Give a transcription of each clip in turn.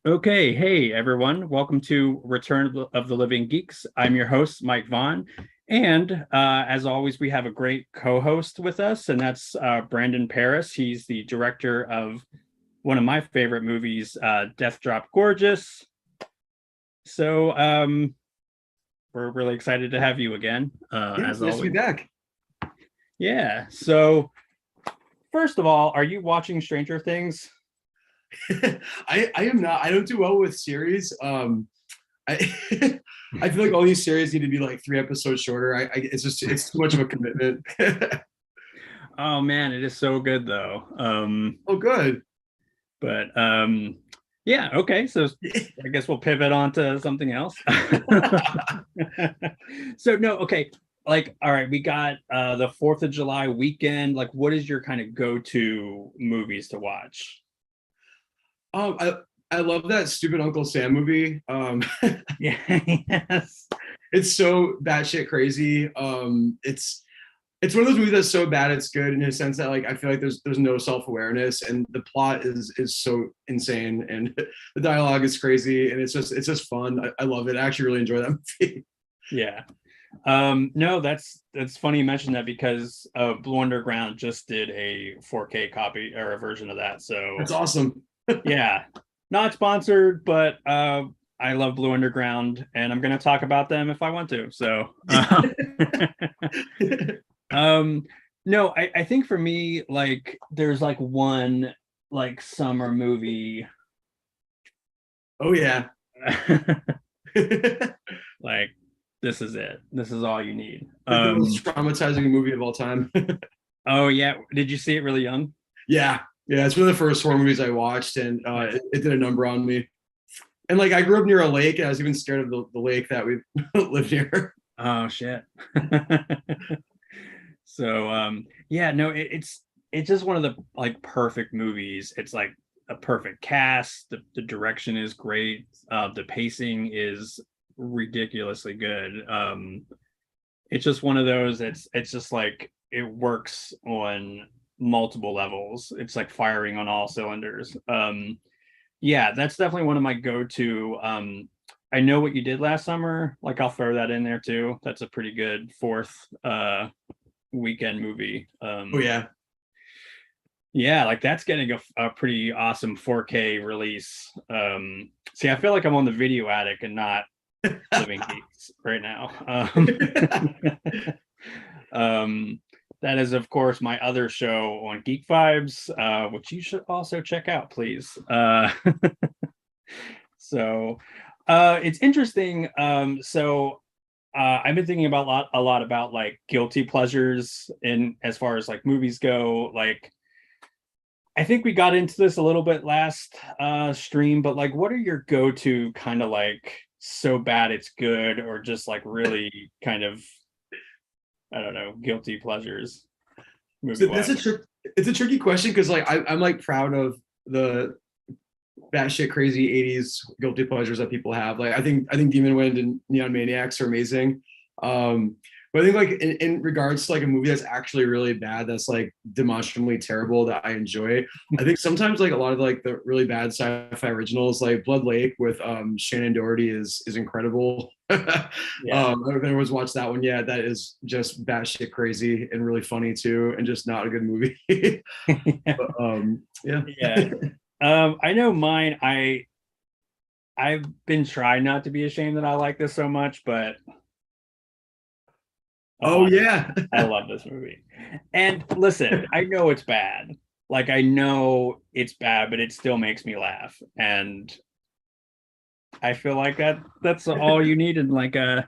Okay, hey everyone, welcome to Return of the Living Geeks. I'm your host, Mike Vaughn, and as always, we have a great co-host with us, and that's Brandon Perras. He's the director of one of my favorite movies, Death Drop Gorgeous. So we're really excited to have you again, Yeah, it's as nice to be always. back. Yeah. So first of all, are you watching Stranger Things? I am not. I don't do well with series. I I feel like all these series need to be like 3 episodes shorter. It's too much of a commitment. Oh man, it is so good though. Oh, good. But yeah, okay. So I guess we'll pivot on to something else. So no, okay. Like, all right, we got the 4th of July weekend. Like, what is your kind of go-to movies to watch? I love that stupid Uncle Sam movie. Yeah, yes. It's so batshit crazy. It's one of those movies that's so bad it's good in a sense that like I feel like there's no self awareness and the plot is so insane and the dialogue is crazy and it's just fun. I love it. I actually really enjoy that movie. Yeah. No, that's funny you mentioned that because Blue Underground just did a 4K copy or a version of that. That's So awesome. yeah, not sponsored, but I love Blue Underground, and I'm going to talk about them if I want to. So, um, no, I think for me, like, there's like one like summer movie, Oh yeah. like this is it. This is all you need. Like the most traumatizing movie of all time. Oh yeah, did you see it really young? Yeah. Yeah, it's one of the first horror movies I watched and Nice. it did a number on me. And like I grew up near a lake and I was even scared of the lake that we lived near. Oh shit. So yeah, no, it's just one of the like perfect movies. It's like a perfect cast. The direction is great. The pacing is ridiculously good. It's just one of those. It's just like it works on multiple levels. It's like firing on all cylinders. Yeah, that's definitely one of my go-to. I know what you did last summer. Like I'll throw that in there too. That's a pretty good fourth weekend movie. Oh yeah. Yeah, like that's getting a pretty awesome 4K release. See, I feel like I'm on the video attic and not Living Geeks right now. Um, that is, of course, my other show on Geek Vibes, which you should also check out, please. So it's interesting. I've been thinking about a lot about like guilty pleasures in as far as like movies go. Like I think we got into this a little bit last stream, but like what are your go-to kind of like so bad it's good or just like really kind of I don't know, guilty pleasures movie So that's wise? it's a tricky question because like I'm like proud of the batshit crazy 80s guilty pleasures that people have. Like I think Demon Wind and Neon Maniacs are amazing. But I think like in regards to like a movie that's actually really bad, that's like demonstrably terrible that I enjoy. I think sometimes like a lot of like the really bad sci-fi originals, like Blood Lake with Shannon Doherty is incredible. Yeah. I don't know if anyone's watched that one yet. That is just batshit crazy and really funny too, and just not a good movie. But yeah. Yeah. I know mine. I've been trying not to be ashamed that I like this so much, but Oh oh, yeah. I love this movie. And listen, I know it's bad. Like I know it's bad, but it still makes me laugh. And I feel like that's all you need in like a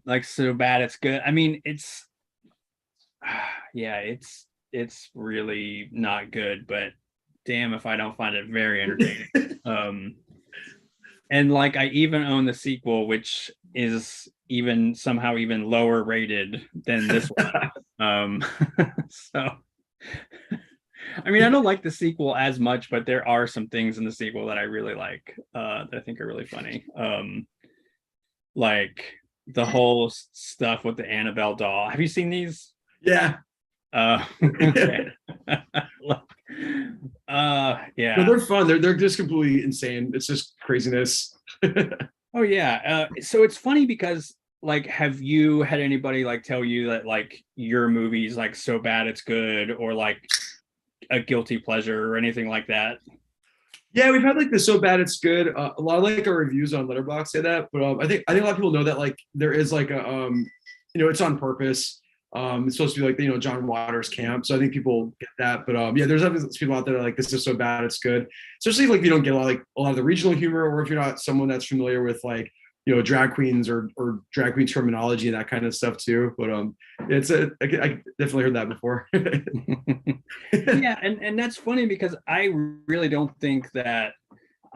like so bad it's good. I mean, it's yeah, it's really not good, but damn if I don't find it very entertaining. Um and like I even own the sequel, which is even somehow even lower rated than this one. So I mean, I don't like the sequel as much, but there are some things in the sequel that I really like, that I think are really funny. Like the whole stuff with the Annabelle doll. Have you seen these? Yeah. Okay. No, Yeah. they're fun. They're just completely insane. It's just craziness. Oh yeah. So it's funny because like, have you had anybody like tell you that like your movie's like so bad it's good, or like a guilty pleasure or anything like that? Yeah, we've had like the so bad it's good. A lot of like our reviews on Letterboxd say that, but I think a lot of people know that like there is like a it's on purpose. It's supposed to be like John Waters camp, so I think people get that. But yeah, there's other people out there that are like this is so bad it's good. Especially like if you don't get a lot of the regional humor, or if you're not someone that's familiar with like drag queens or drag queen terminology and that kind of stuff too. But I definitely heard that before. Yeah, and that's funny because I really don't think that.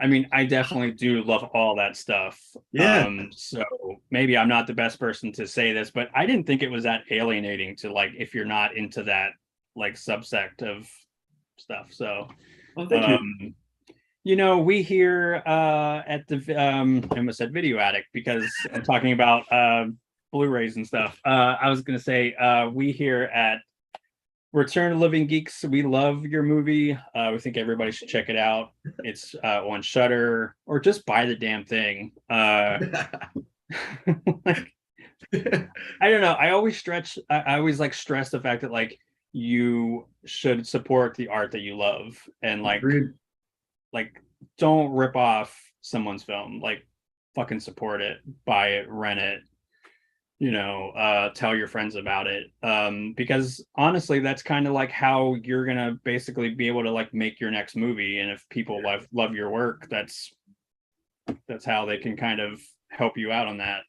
I mean, I definitely do love all that stuff. Yeah. So maybe I'm not the best person to say this, but I didn't think it was that alienating to like if you're not into that like subsect of stuff. So Oh, thank you. um we here at the I almost said video addict because I'm talking about Blu-rays and stuff. I was gonna say we here at Return to Living Geeks, we love your movie. We think everybody should check it out. It's on Shutter, or just buy the damn thing. Like, I don't know. I always like stress the fact that like you should support the art that you love, and Agreed. like don't rip off someone's film. Like fucking support it, buy it, rent it, tell your friends about it, because honestly that's kind of like how you're gonna basically be able to like make your next movie, and if people love your work, that's how they can kind of help you out on that.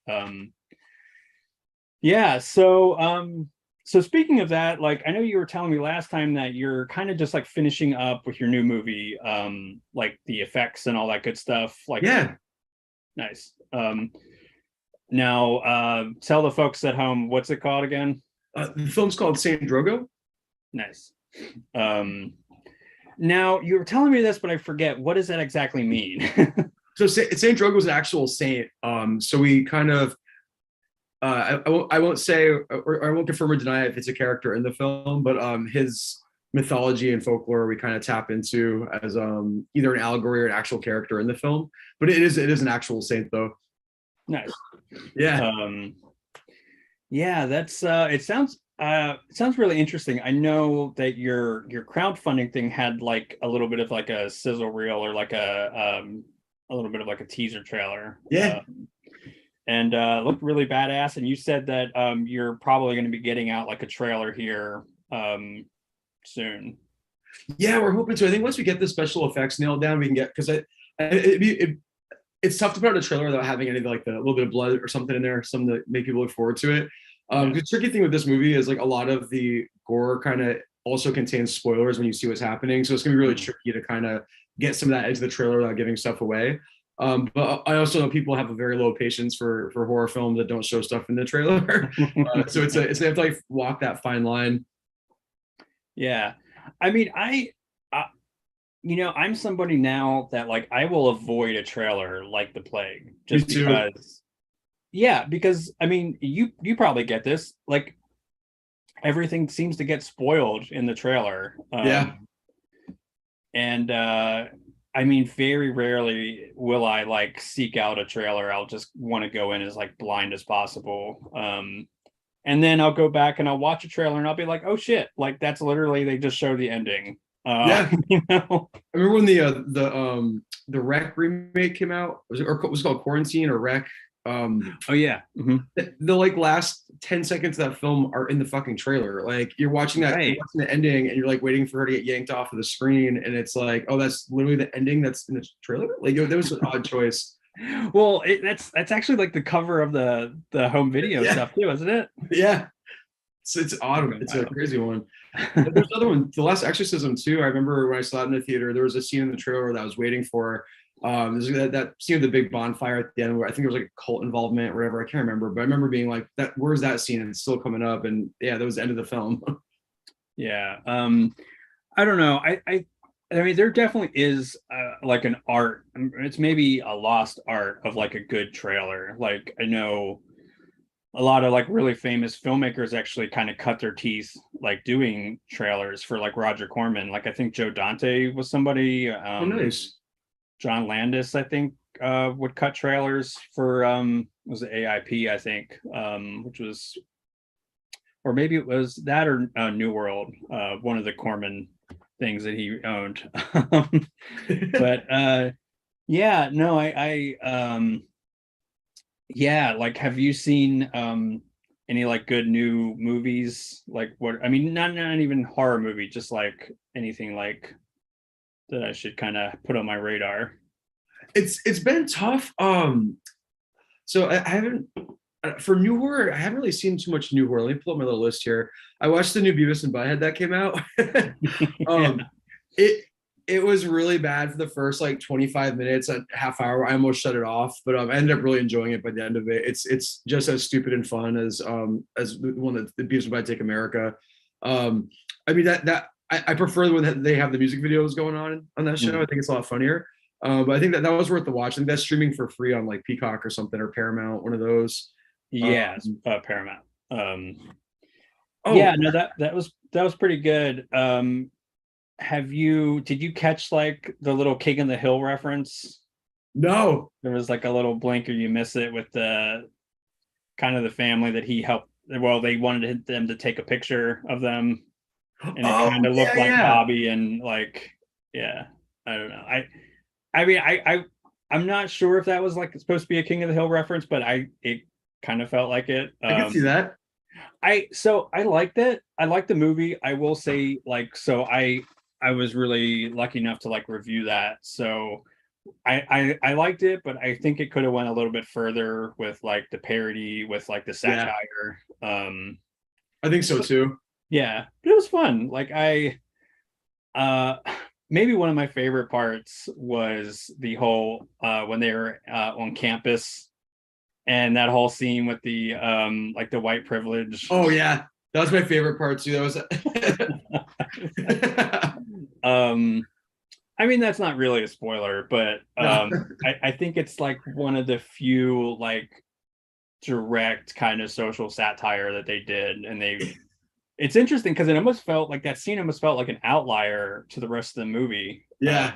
Yeah, so speaking of that, like I know you were telling me last time that you're kind of just like finishing up with your new movie, like the effects and all that good stuff, like Yeah. nice. Now, tell the folks at home, what's it called again? The film's called Saint Drogo. Nice. Um, Now, you were telling me this, but I forget. What does that exactly mean? So Saint Drogo was an actual saint. So we kind of I won't say or I won't confirm or deny if it's a character in the film, but his mythology and folklore we kind of tap into as either an allegory or an actual character in the film. But it is an actual saint though. Nice. Yeah. Um, yeah, that's it sounds really interesting. I know that your crowdfunding thing had like a little bit of like a sizzle reel, or like a little bit of like a teaser trailer. Yeah. And looked really badass. And you said that you're probably going to be getting out like a trailer here soon. Yeah, we're hoping to. I think once we get the special effects nailed down, we can get because it's tough to put out a trailer without having any like the little bit of blood or something in there, something to make people look forward to it. Yeah. The tricky thing with this movie is like a lot of the gore kind of also contains spoilers when you see what's happening, so it's gonna be really tricky to kind of get some of that into the trailer without giving stuff away. But I also know people have a very low patience for horror films that don't show stuff in the trailer, so it's they have to like walk that fine line. Yeah. I mean, I'm somebody now that like I will avoid a trailer like the plague, Me just too. because. Yeah, because I mean, you probably get this. Like everything seems to get spoiled in the trailer. Yeah. And I mean, very rarely will I like seek out a trailer. I'll just want to go in as like blind as possible. And then I'll go back and I'll watch a trailer and I'll be like, oh shit, like that's literally they just showed the ending. Yeah. You know? I remember when the Wreck remake came out. Was it called Quarantine or Wreck? Oh yeah. Mm-hmm. The like last 10 seconds of that film are in the fucking trailer. Like you're watching that, Right. you're watching the ending and you're like waiting for her to get yanked off of the screen. And it's like, oh, that's literally the ending that's in the trailer. Like that was an odd choice. Well, that's actually like the cover of the home video Yeah. stuff too, isn't it? Yeah. It's odd. It's a crazy one. There's another one, The Last Exorcism too. I remember when I saw it in the theater, there was a scene in the trailer that I was waiting for. There's that scene of the big bonfire at the end where I think there was like a cult involvement or whatever. I can't remember, but I remember being like, "That where's that scene?" And it's still coming up. And yeah, that was the end of the film. Yeah. I don't know. I mean, there definitely is like an art. It's maybe a lost art of like a good trailer. Like I know, a lot of like really famous filmmakers actually kind of cut their teeth like doing trailers for like Roger Corman. Like I think Joe Dante was somebody. Oh, nice. John Landis, I think, would cut trailers for was it AIP, I think, which was, or maybe it was that or New World, one of the Corman things that he owned. But yeah, no, yeah, like have you seen any like good new movies? Like what I mean, not even horror movie, just like anything like that I should kind of put on my radar. It's been tough. So I haven't for new horror. I haven't really seen too much new horror. Let me pull up my little list here. I watched the new Beavis and Butthead that came out. Yeah. It it was really bad for the first like 25 minutes, a half hour. I almost shut it off, but I ended up really enjoying it by the end of it. It's just as stupid and fun as the one that the Beavis and Butthead Take America. I mean that I prefer when they have the music videos going on that show. I think it's a lot funnier. But I think that was worth the watch. I think that's streaming for free on like Peacock or something or Paramount, one of those. Yes, Paramount. Oh Yeah, no, that was pretty good. Did you catch like the little King of the Hill reference? no! There was like a little blink or you miss it with the kind of the family that he helped. Well, they wanted them to take a picture of them, and it Oh kind of yeah, looked like yeah. Bobby and like, yeah, I don't know. I mean, I'm not sure if that was like supposed to be a King of the Hill reference, but it kind of felt like it. I can see that. I liked it. I liked the movie. I will say, like, so I was really lucky enough to like review that. So I liked it, but I think it could have went a little bit further with like the parody, with like the Yeah, satire. I think so too. Yeah, but it was fun. Like uh maybe one of my favorite parts was the whole when they were on campus and that whole scene with the like the white privilege. Oh yeah, that was my favorite part too. That was. um I mean that's not really a spoiler, but No. I think it's like one of the few like direct kind of social satire that they did, and it's interesting because it almost felt like that scene almost felt like an outlier to the rest of the movie. Yeah.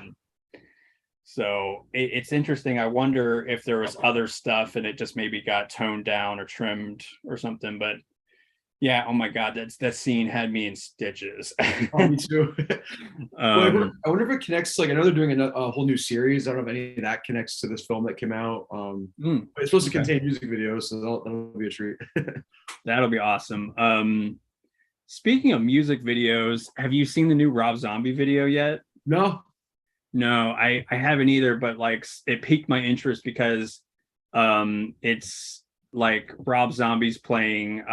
So it's interesting. I wonder if there was other stuff and it just maybe got toned down or trimmed or something. But yeah, oh my god, that scene had me in stitches. Oh, me too. Well, um, I wonder if it connects. Like, I know they're doing a whole new series. I don't know if any of that connects to this film that came out. But it's supposed to okay. contain music videos, so that'll be a treat. That'll be awesome. Speaking of music videos, have you seen the new Rob Zombie video yet? No. No, I haven't either, but like it piqued my interest because it's like Rob Zombie's playing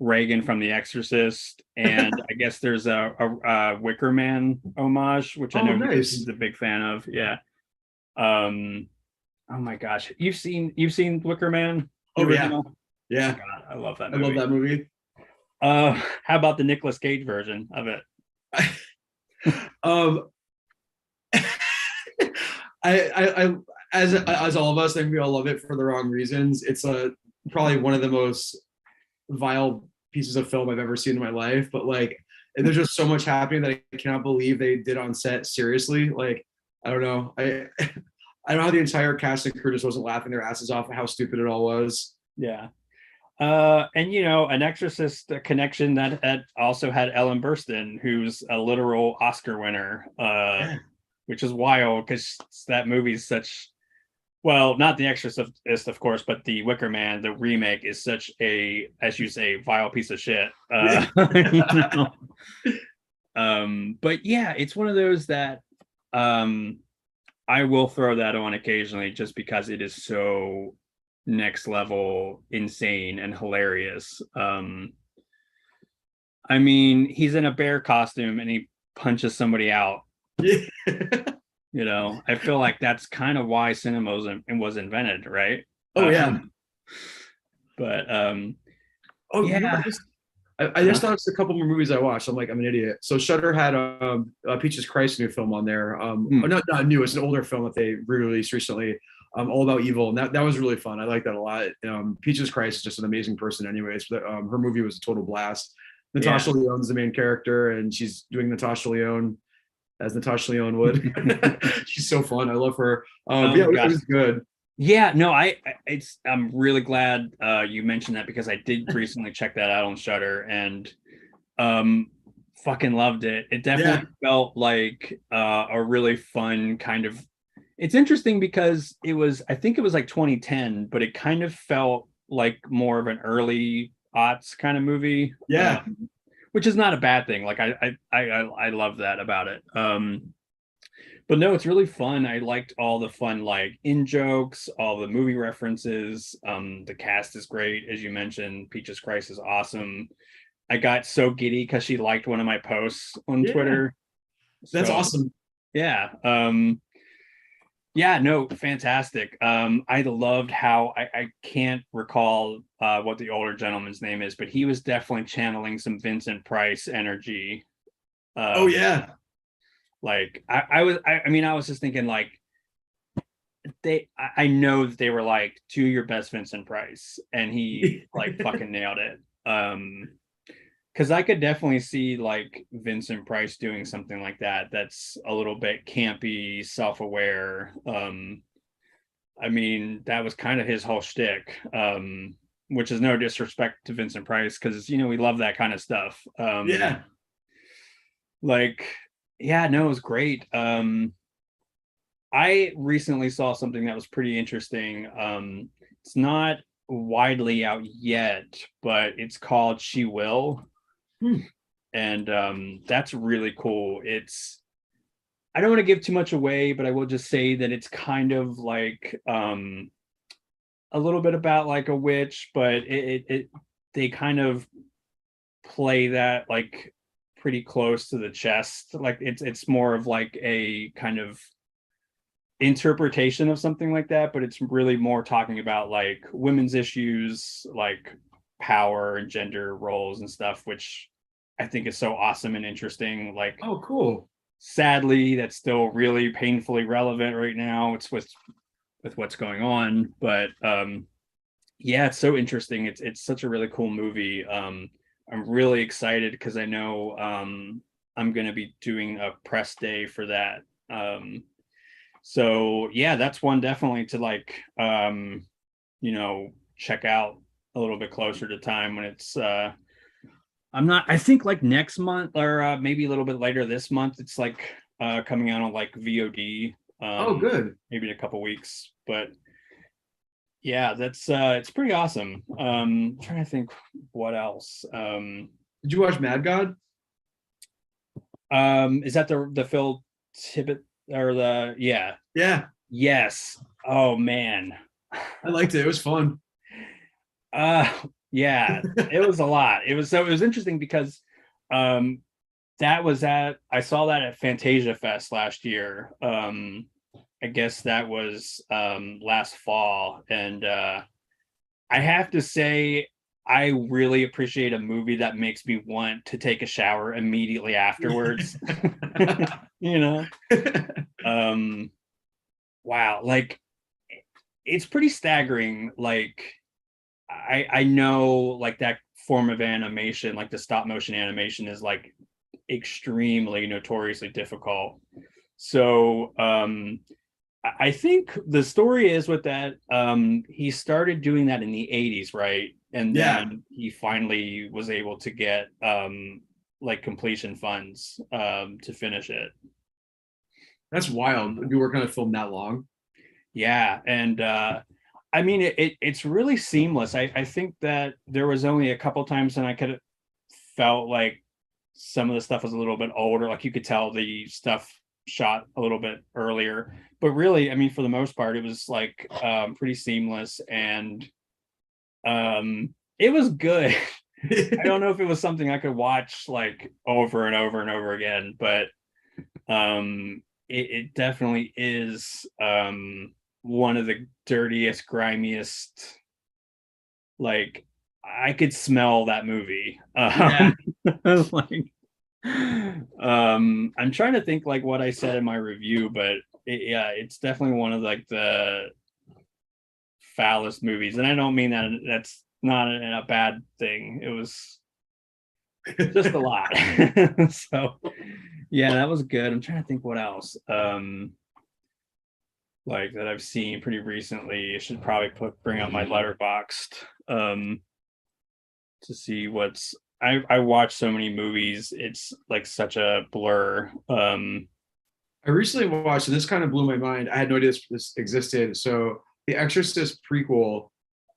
Reagan from The Exorcist, and I guess there's a Wicker Man homage, which I Oh, know nice. he's a big fan of. Yeah. Oh my gosh, you've seen Wicker Man, the Oh yeah, original? yeah. God, I love that I love movie. that movie. How about the Nicolas Cage version of it? um, I as all of us, I think we all love it for the wrong reasons. It's probably one of the most vile pieces of film I've ever seen in my life. But like, there's just so much happening that I cannot believe they did on set. Seriously, like, I don't know. I don't know how the entire cast and crew just wasn't laughing their asses off at how stupid it all was. Yeah. And an Exorcist connection that also had Ellen Burstyn, who's a literal Oscar winner, Yeah. which is wild because that movie's such, well, not The Exorcist, of course, but The Wicker Man, the remake, is such a, as you say, vile piece of shit. You know? But yeah, it's one of those that I will throw that on occasionally just because it is so next level insane and hilarious. I mean, he's in a bear costume and he punches somebody out. Yeah. I feel like that's kind of why cinema was invented, right? Oh yeah. But Oh, yeah. I just thought it's a couple more movies I watched. I'm an idiot. So Shudder had Peaches Christ new film on there. Not new. It's an older film that they re-released recently. All About Evil, and that was really fun. I like that a lot. Peaches Christ is just an amazing person, anyways. But her movie was a total blast. Natasha Lyonne's the main character, and she's doing Natasha Lyonne as Natasha Lyonne would. She's so fun. I love her. Oh Yeah, my it gosh. was good. Yeah, no, I'm really glad you mentioned that because I did recently check that out on Shudder and um fucking loved it. It definitely felt like a really fun kind of. It's interesting because I think it was like 2010, but it kind of felt like more of an early aughts kind of movie. Yeah. Which is not a bad thing. Like I love that about it. But no, it's really fun. I liked all the fun like in jokes, all the movie references. The cast is great, as you mentioned. Peaches Christ is awesome. I got so giddy because she liked one of my posts on Twitter. That's So, awesome. Yeah. Yeah, no, fantastic. I loved how I can't recall what the older gentleman's name is, but he was definitely channeling some Vincent Price energy. Oh yeah. Like I was just thinking like I know that they were like, do your best Vincent Price, and he like fucking nailed it. Because I could definitely see like Vincent Price doing something like that. That's a little bit campy, self-aware. I mean, that was kind of his whole shtick. Which is no disrespect to Vincent Price, because we love that kind of stuff. Yeah. Like, yeah, no, it was great. I recently saw something that was pretty interesting. It's not widely out yet, but it's called She Will. And that's really cool. I don't want to give too much away, but I will just say that it's kind of like a little bit about like a witch, but they kind of play that like pretty close to the chest. Like it's more of like a kind of interpretation of something like that, but it's really more talking about like women's issues, like power and gender roles and stuff, which I think is so awesome and interesting. Like, oh, cool. Sadly, that's still really painfully relevant right now. It's with what's going on, but yeah, it's so interesting. It's such a really cool movie. I'm really excited because I know I'm going to be doing a press day for that. So yeah, that's one definitely to like check out a little bit closer to time when it's I think like next month or maybe a little bit later this month, it's like coming out on like VOD. Oh, good. Maybe in a couple weeks, but yeah, that's it's pretty awesome. I'm trying to think what else. Did you watch Mad God? Is that the Phil Tippett or the Yeah. Yes. Oh man. I liked it. It was fun. Yeah, it was a lot. It was interesting because I saw that at Fantasia Fest last year. I guess that was last fall, and I have to say I really appreciate a movie that makes me want to take a shower immediately afterwards. Wow, like it's pretty staggering. Like I know like that form of animation, like the stop motion animation, is like extremely notoriously difficult. So I think the story is with that he started doing that in the 80s, right? And then he finally was able to get like completion funds to finish it. That's wild. You working on a film that long? Yeah, and I mean it's really seamless. I think that there was only a couple times when I could have felt like some of the stuff was a little bit older. Like you could tell the stuff shot a little bit earlier, but really, I mean, for the most part, it was like pretty seamless, and it was good. I don't know if it was something I could watch like over and over and over again, but it definitely is one of the dirtiest, grimiest. Like I could smell that movie. Like I'm trying to think like what I said in my review, but yeah, it's definitely one of like the foulest movies, and I don't mean that that's not a bad thing. It was just a lot. So yeah, that was good. I'm trying to think what else. Like that I've seen pretty recently. I should probably bring up my Letterboxd to see what's I watch so many movies. It's like such a blur. I recently watched, and this kind of blew my mind. I had no idea this existed. So the Exorcist prequel,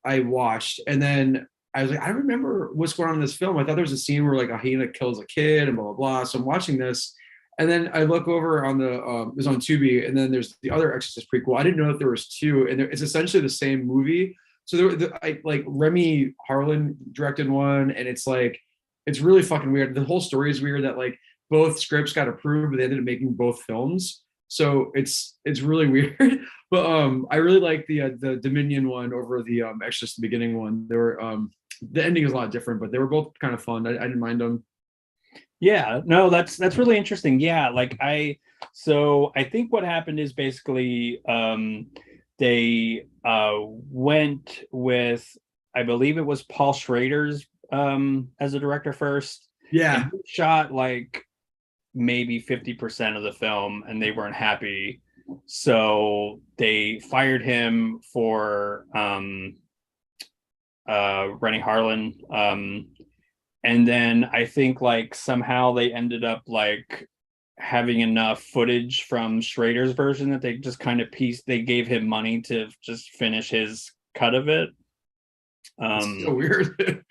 I watched, and then I was like, I remember what's going on in this film. I thought there was a scene where like a hyena kills a kid and blah blah blah. So I'm watching this, and then I look over on the it was on Tubi, and then there's the other Exorcist prequel. I didn't know that there was two, and it's essentially the same movie. So like Remy Harlan directed one, and it's like it's really fucking weird. The whole story is weird that like both scripts got approved, but they ended up making both films. So it's really weird. But I really like the Dominion one over the Exorcist the beginning one. They were the ending is a lot different, but they were both kind of fun. I didn't mind them. Yeah, no, that's really interesting. Yeah, like so I think what happened is basically they went with, I believe it was Paul Schrader's as a director first. Yeah. And he shot like maybe 50% of the film and they weren't happy. So they fired him for Rennie Harlan. And then I think like somehow they ended up like having enough footage from Schrader's version that they just kind of they gave him money to just finish his cut of it. It's so weird.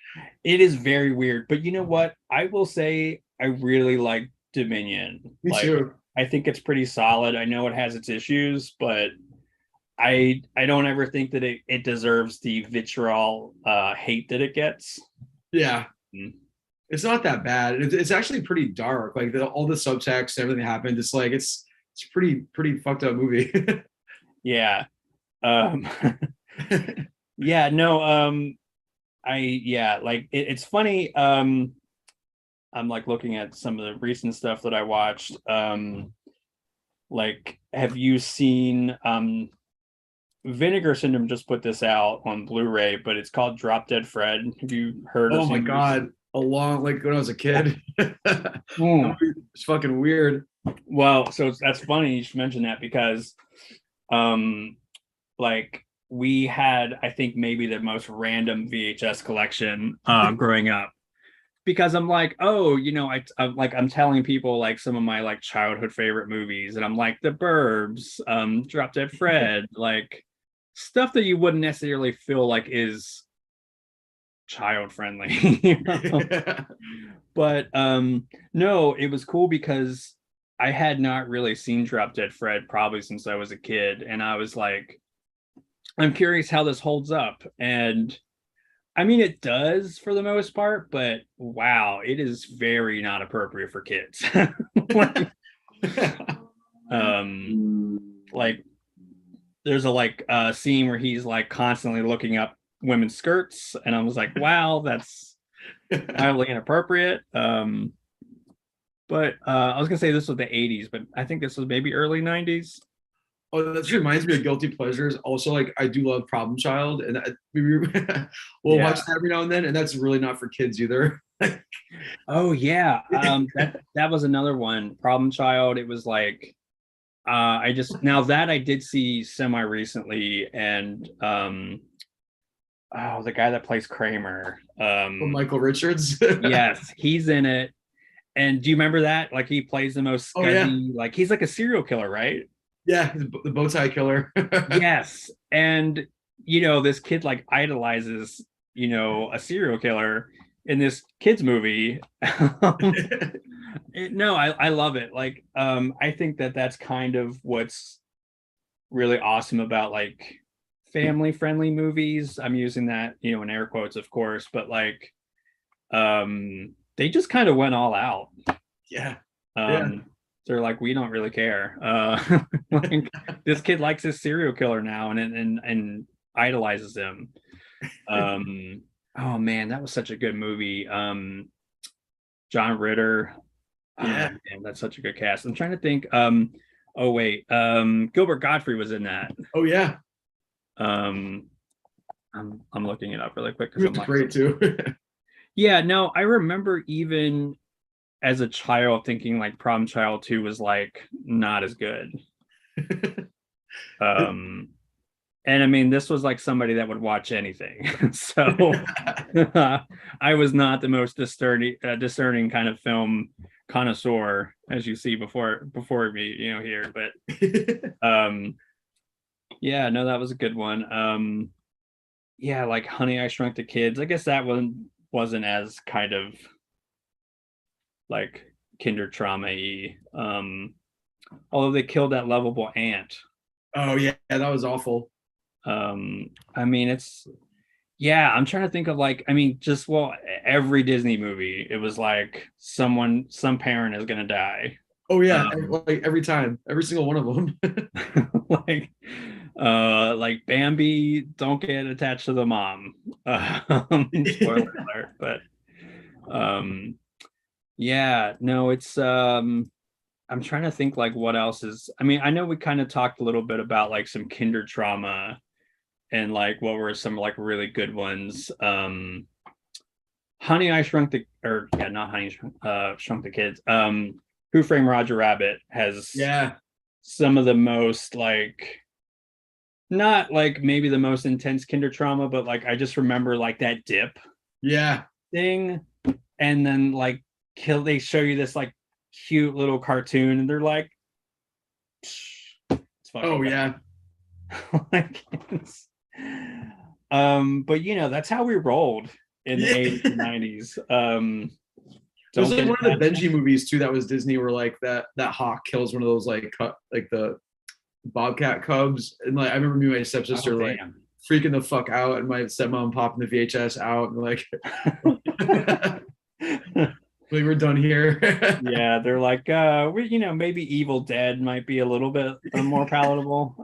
It is very weird, but you know what? I will say I really like Dominion. Me like, too. I think it's pretty solid. I know it has its issues, but I don't ever think that it deserves the vitriol hate that it gets. Yeah. Mm. It's not that bad. It's actually pretty dark. Like all the subtext, everything happened. It's like it's pretty fucked up movie. Yeah. Yeah, no, like it's funny. I'm like looking at some of the recent stuff that I watched. Like, have you seen Vinegar Syndrome just put this out on Blu-ray, but it's called Drop Dead Fred. Have you heard Oh of my him? God. Like when I was a kid. Mm. It's fucking weird. Well, so that's funny you should mention that because like we had, I think, maybe the most random VHS collection growing up. Because I'm like, oh, I'm telling people like some of my like childhood favorite movies, and I'm like The Burbs, Drop Dead Fred, like stuff that you wouldn't necessarily feel like is child friendly. But no, it was cool because I had not really seen Drop Dead Fred probably since I was a kid, and I was like, I'm curious how this holds up. And I mean, it does for the most part, but wow, it is very not appropriate for kids. like, like there's a scene where he's like constantly looking up women's skirts, and I was like, wow, that's highly inappropriate. But I was gonna say this was the 80s, but I think this was maybe early 90s. Oh, that reminds me of guilty pleasures. Also, like I do love Problem Child, and we'll watch that every now and then, and that's really not for kids either. Oh yeah, that was another one. Problem Child. It was like I just now that I did see semi recently, and oh, the guy that plays Kramer, Michael Richards. yes, he's in it. And do you remember that? Like he plays the most scuzzy, like he's like a serial killer, right? Yeah, the bow tie killer. Yes. And this kid like idolizes, a serial killer in this kids movie. No, I love it. Like I think that that's kind of what's really awesome about like family friendly movies. I'm using that, in air quotes, of course, but like they just kind of went all out. Yeah. They're like, we don't really care. Like, this kid likes his serial killer now and idolizes him. Oh man, that was such a good movie. John Ritter. Yeah. Oh, man, that's such a good cast. I'm trying to think. Oh wait, Gilbert Gottfried was in that. Oh yeah. I'm looking it up really quick because It I'm was like, great too. yeah, no, I remember even as a child thinking like Problem Child 2 was like not as good. Um, and I mean, this was like somebody that would watch anything. So I was not the most discerning kind of film connoisseur, as you see before me, here. But yeah, no, that was a good one. Yeah, like Honey, I Shrunk the Kids. I guess that one wasn't as kind of like kinder trauma-y. Although they killed that lovable ant. Oh yeah, that was awful. I mean, yeah, I'm trying to think of like, I mean, just well, every Disney movie, it was like some parent is gonna die. Oh yeah, Um, like every time, every single one of them. like like Bambi, don't get attached to the mom. Spoiler alert, but um yeah, no, it's I'm trying to think like what else is, I mean, I know we kind of talked a little bit about like some kinder trauma and like what were some like really good ones. Honey, I Shrunk the, or yeah, not Honey, Shrunk the Kids. Who Framed Roger Rabbit has Yeah, some of the most like, not like maybe the most intense kinder trauma, but like I just remember like that dip yeah. thing, and then like they show you this like cute little cartoon, and they're like, it's fucking Oh bad. yeah. Like, but that's how we rolled in the Yeah. 80s and 90s. It was Don't like get one of the attached. Benji movies too that was Disney where like that hawk kills one of those like like the bobcat cubs. And like I remember me and my Oh stepsister like damn. freaking the fuck out and my stepmom popping the VHS out and like like we're done here. Yeah, they're like, we, maybe Evil Dead might be a little bit more palatable.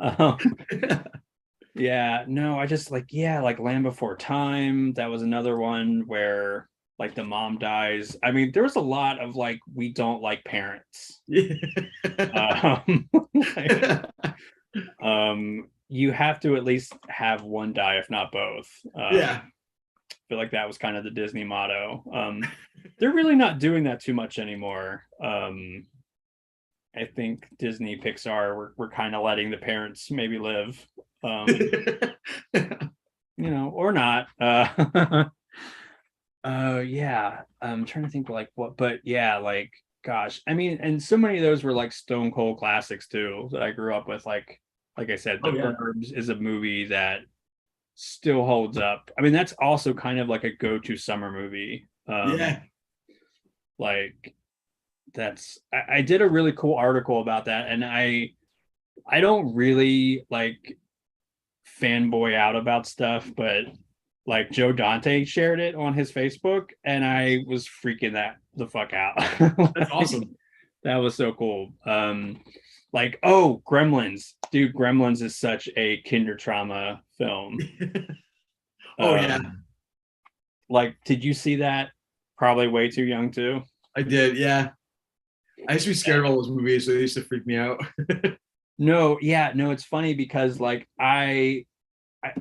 Yeah, no, I just like, yeah, like Land Before Time. That was another one where like the mom dies. I mean, there was a lot of like, we don't like parents. Um, like, you have to at least have one die, if not both. Yeah. I feel like that was kind of the Disney motto. They're really not doing that too much anymore. I think Disney, Pixar, we're kind of letting the parents maybe live, or not. Yeah, I'm trying to think like what, but yeah, like gosh, I mean, and so many of those were like stone cold classics too that I grew up with. Like I said, Oh The yeah. Burbs is a movie that still holds up. I mean, that's also kind of like a go-to summer movie. Yeah. Like I did a really cool article about that, and I don't really like fanboy out about stuff, but like Joe Dante shared it on his Facebook, and I was freaking that the fuck out. That's Like, awesome. that was so cool. Like, oh, Gremlins, dude, Gremlins is such a kinder trauma film. Oh yeah. Like, did you see that? Probably way too young too. I did. Yeah. I used to be scared of all those movies, so they used to freak me out. No, yeah, no, it's funny because like I I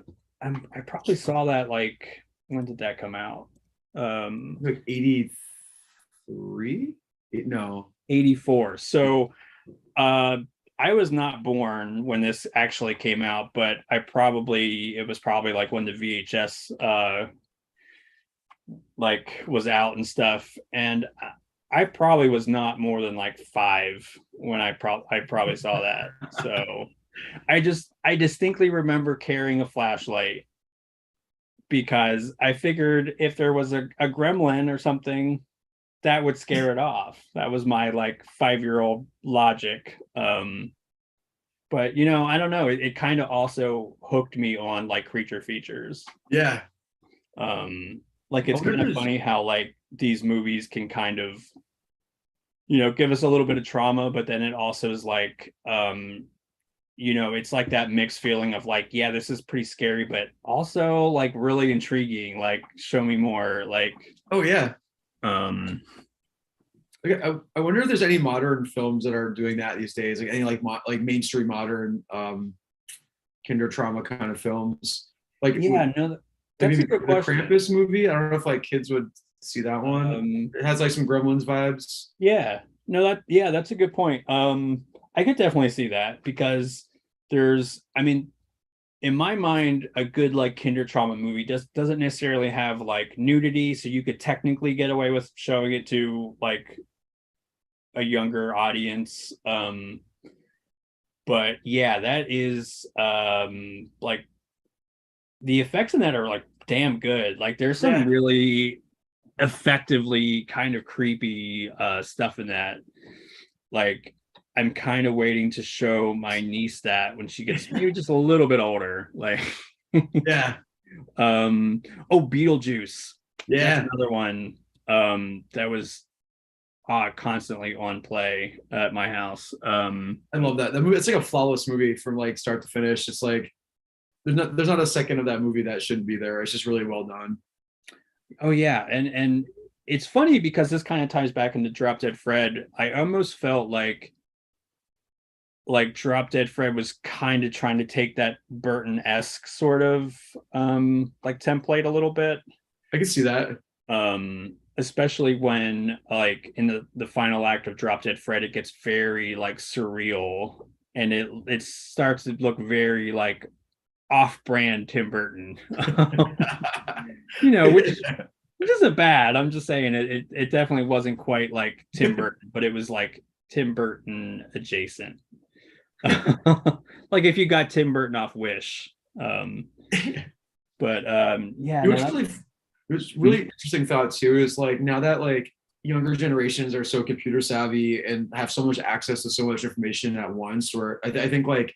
probably saw that like, when did that come out? Like 83? No. 84. So uh I was not born when this actually came out, but it was probably like when the VHS like was out and stuff. And I probably was not more than like 5 when I probably saw that. So I distinctly remember carrying a flashlight because I figured if there was a gremlin or something, that would scare it off. That was my like 5-year-old logic. But I don't know. It kind of also hooked me on like creature features. Yeah. Like I it's wonder if kind of there's funny how like these movies can kind of give us a little bit of trauma, but then it also is like it's like that mixed feeling of like, yeah, this is pretty scary, but also like really intriguing. Like, show me more. Like, oh yeah. um, Like, I wonder if there's any modern films that are doing that these days, like any like like mainstream modern kinder trauma kind of films. Like Yeah, no, like that's a maybe good the question. Krampus movie. I don't know if like kids would see that one. Um, It has like some Gremlins vibes. yeah, no, that's a good point. I could definitely see that because I mean, in my mind, a good like kinder trauma movie doesn't necessarily have like nudity, so you could technically get away with showing it to like a younger audience. But yeah, that is like the effects in that are like damn good. Like there's some Yeah. really effectively kind of creepy stuff in that. Like I'm kind of waiting to show my niece that when she gets maybe just a little bit older. Like Yeah. um oh, Beetlejuice. That's Yeah. another one that was constantly on play at my house. I love that. That movie, it's like a flawless movie from like start to finish. It's like there's not a second of that movie that shouldn't be there. It's just really well done. Oh yeah, and it's funny because this kind of ties back into Drop Dead Fred. I almost felt like Drop Dead Fred was kind of trying to take that Burton-esque sort of like template a little bit. I can see that. Especially when like in the final act of Drop Dead Fred, it gets very like surreal and it starts to look very like off-brand Tim Burton. You know, which isn't bad. I'm just saying it definitely wasn't quite like Tim Burton, but it was like Tim Burton adjacent. Like if you got Tim Burton off Wish. But yeah, It no, was really it was really interesting thought too, is like now that like younger generations are so computer savvy and have so much access to so much information at once, where I think like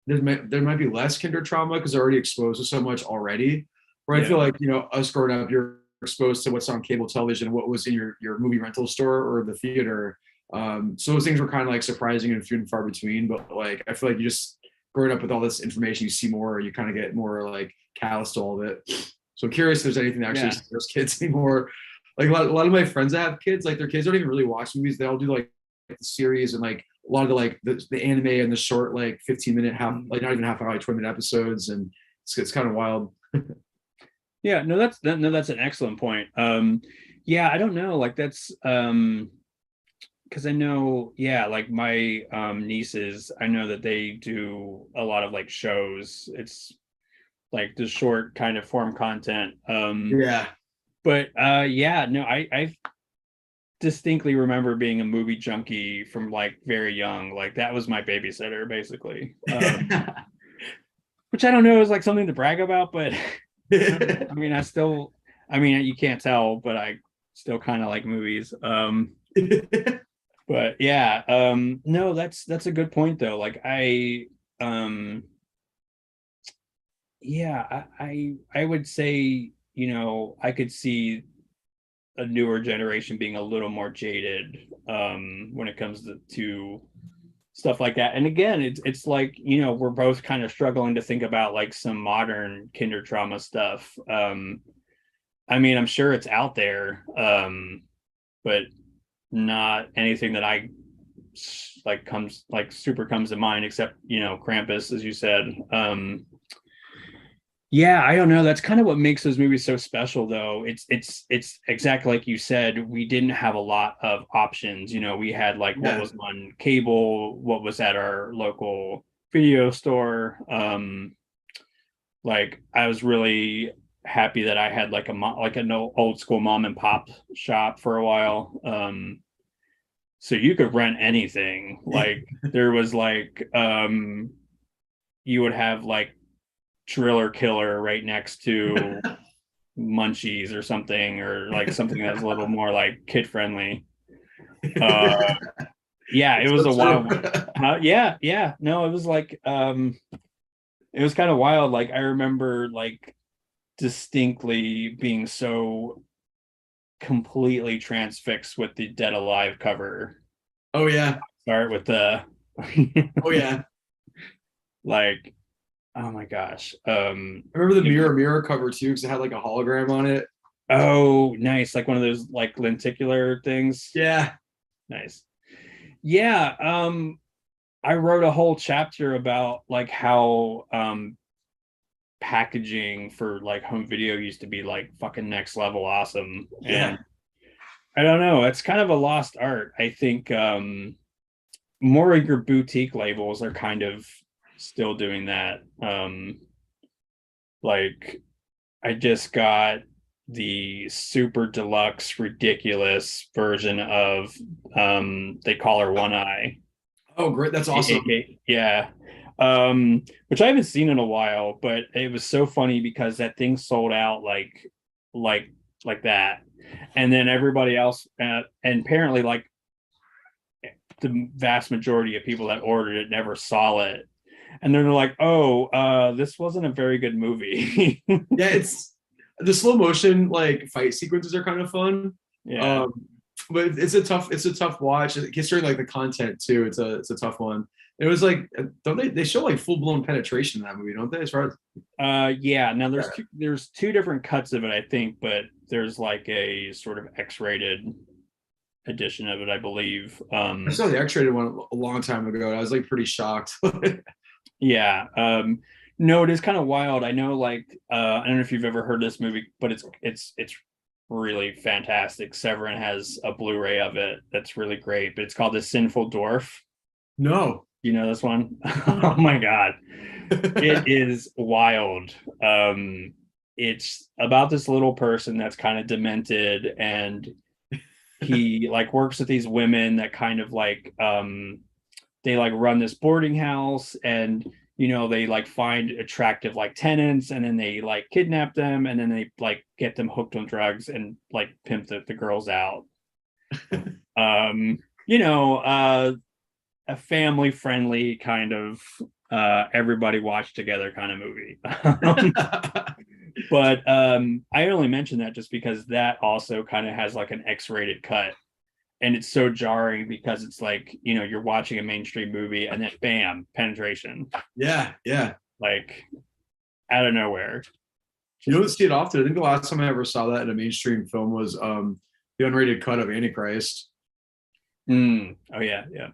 there might be less kinder trauma because they're already exposed to so much already. Where I yeah, feel like, us growing up, you're exposed to what's on cable television, what was in your movie rental store or the theater. So those things were kind of like surprising and few and far between. But like I feel like you just growing up with all this information, you see more, you kind of get more like callous to all of it. So I'm curious if there's anything that actually yeah. those kids anymore. Like a lot of my friends that have kids, like their kids don't even really watch movies. They all do like the series and like a lot of the like the anime and the short like 15-minute half, like not even half hour, like 20-minute episodes, and it's kind of wild. Yeah, no, that's an excellent point. Yeah, I don't know, like that's because I know, yeah, like my nieces, I know that they do a lot of like shows. It's like the short kind of form content. Yeah. But yeah, no, I distinctly remember being a movie junkie from like very young. Like that was my babysitter basically. Which I don't know is like something to brag about, but I mean, I mean, you can't tell, but I still kind of like movies. But yeah, no, that's a good point though. Like um, yeah, I would say, I could see a newer generation being a little more jaded when it comes to stuff like that. And again, it's like, we're both kind of struggling to think about like some modern kinder trauma stuff. I mean, I'm sure it's out there, but not anything that I like comes like super comes to mind, except Krampus, as you said. Yeah, I don't know. That's kind of what makes those movies so special, though. It's exactly like you said. We didn't have a lot of options. We had like what Yeah. was on cable, what was at our local video store. Like I was really happy that I had like like an old school mom and pop shop for a while. So you could rent anything. Like there was like you would have like Driller Killer right next to Munchies or something, or like something that's a little more like kid friendly. Uh, yeah, it It's was so a wild true. one. Yeah, yeah. No, it was like it was kind of wild. Like I remember like distinctly being so completely transfixed with the Dead Alive cover. Oh yeah. Start with the Oh yeah. like, oh my gosh. I remember the mirror cover too, because it had like a hologram on it. Oh, nice. Like one of those like lenticular things. Yeah. Nice. Yeah, I wrote a whole chapter about like how packaging for like home video used to be like fucking next level awesome. Yeah. And I don't know, it's kind of a lost art. I think more of your boutique labels are kind of still doing that. Like I just got the super deluxe ridiculous version of they call her One Eye. Oh, great. That's awesome. Yeah. Which I haven't seen in a while, but it was so funny because that thing sold out like like that. And then everybody else and apparently like the vast majority of people that ordered it never saw it. And then they're like, "Oh, this wasn't a very good movie." Yeah, it's the slow motion like fight sequences are kind of fun. Yeah. Um, but it's a tough watch. Considering like the content too, it's a tough one. It was like don't they show like full blown penetration in that movie, don't they? As far as Yeah. Now yeah. there's two different cuts of it, I think, but there's like a sort of X-rated edition of it, I believe. I saw the X-rated one a long time ago. And I was like pretty shocked. Yeah. No, it is kind of wild. I know, like, I don't know if you've ever heard this movie, but it's really fantastic. Severin has a Blu-ray of it that's really great, but it's called The Sinful Dwarf. No. You know this one? Oh my God. It is wild. It's about this little person that's kind of demented, and he like works with these women that kind of like they like run this boarding house, and they like find attractive like tenants, and then they like kidnap them, and then they like get them hooked on drugs and like pimp the girls out. um you know a family friendly kind of everybody watch together kind of movie. But I only mention that just because that also kind of has like an X-rated cut, and it's so jarring because it's like you're watching a mainstream movie and then bam, penetration, Yeah, yeah. like out of nowhere. You Just don't see it often. I think the last time I ever saw that in a mainstream film was the unrated cut of Antichrist. oh yeah, yeah.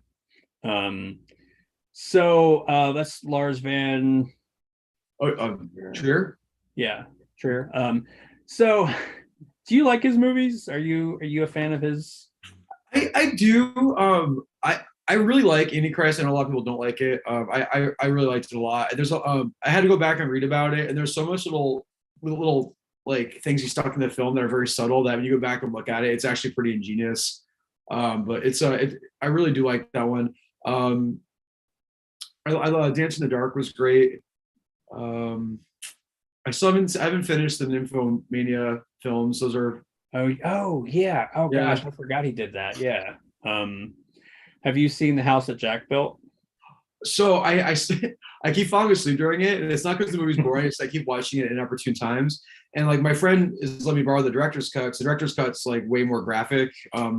So that's Lars Van, Oh, Trier. yeah, Trier. So do you like his movies? Are you a fan of his? I do. I really like Antichrist. I know a lot of people don't like it. I really liked it a lot. I had to go back and read about it, and there's so much little like things he stuck in the film that are very subtle that when you go back and look at it, it's actually pretty ingenious. But I really do like that one. I Dance in the Dark was great. Um, I haven't finished the Nymphomania films. Those are Oh yeah. Oh yeah. gosh, I forgot he did that. Yeah. Um, have you seen the house that Jack built? So I keep falling asleep during it, and it's not because the movie's boring. It's I keep watching it at inopportune times, and like my friend is let me borrow the director's cut. 'Cause the director's cut's like way more graphic.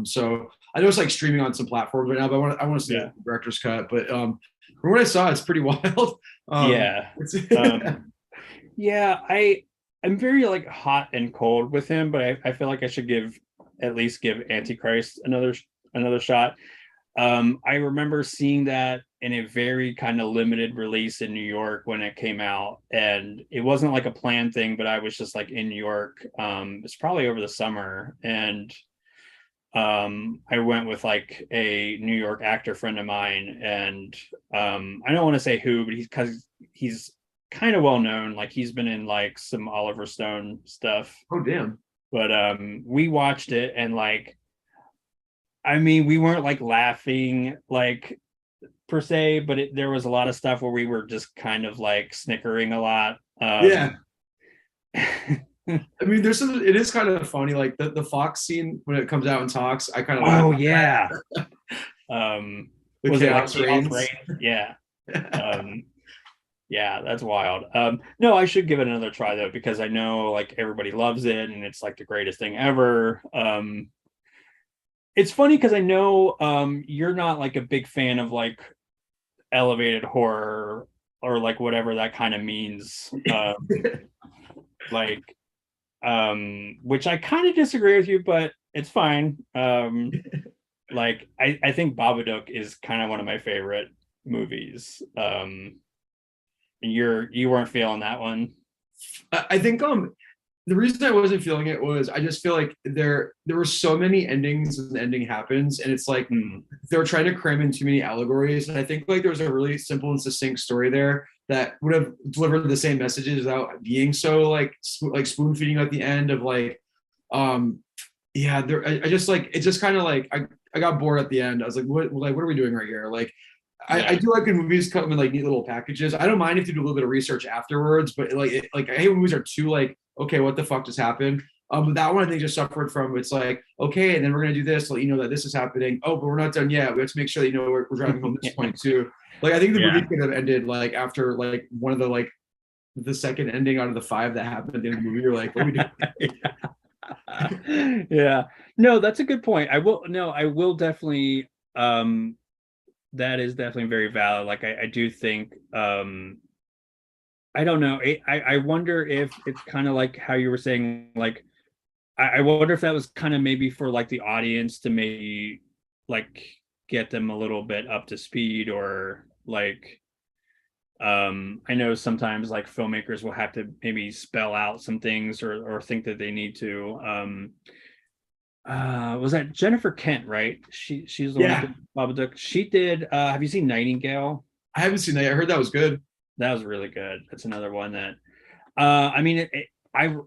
So I know it's like streaming on some platforms right now, but I want to see Yeah. the director's cut. But from what I saw, it's pretty wild. Yeah. It's Yeah, I'm very like hot and cold with him, but I feel like I should at least give Antichrist another shot. I remember seeing that in a very kind of limited release in New York when it came out, and it wasn't like a planned thing, but I was just like in New York. It's probably over the summer, and I went with like a New York actor friend of mine, and I don't want to say who, but because he's kind of well known, like he's been in like some Oliver Stone stuff. oh damn. But we watched it, and like I mean, we weren't like laughing like per se, but there was a lot of stuff where we were just kind of like snickering a lot. Yeah. I mean, it is kind of funny, like the Fox scene when it comes out and talks. I kind of laugh Oh at that. yeah. The Was it like chaos Chaos reigns. Reign? Yeah. Um, yeah, that's wild. No, I should give it another try though, because I know like everybody loves it and it's like the greatest thing ever. It's funny because I know you're not like a big fan of like elevated horror or like whatever that kind of means. Like which I kind of disagree with you, but it's fine. Like I think Babadook is kind of one of my favorite movies. You weren't feeling that one. I think the reason I wasn't feeling it was I just feel like there were so many endings and the ending happens, and it's like they're trying to cram in too many allegories. And I think like there was a really simple and succinct story there that would have delivered the same messages without being so like spoon feeding at the end of like yeah, I just like it just kind of like I got bored at the end. I was like what are we doing right here? Like I do like when movies come in like neat little packages. I don't mind if you do a little bit of research afterwards, but like I hate when movies are too like, okay, what the fuck just happened? But that one I think just suffered from it's like, okay, and then we're gonna do this, let you know that this is happening. Oh, but we're not done yet. We have to make sure that you know we're driving home this point too. Like I think the movie could have ended like after like one of the like the second ending out of the 5 that happened at the end of the movie. You're like, what are we doing? Yeah. No, that's a good point. I will definitely that is definitely very valid. Like I do think I don't know. I wonder if it's kind of like how you were saying, like I wonder if that was kind of maybe for like the audience to maybe like get them a little bit up to speed, or like I know sometimes like filmmakers will have to maybe spell out some things or think that they need to. Was that Jennifer Kent, right? She's the one that did Babadook. She did have you seen Nightingale? I haven't seen that. I heard that was good. That was really good. That's another one that I mean I'm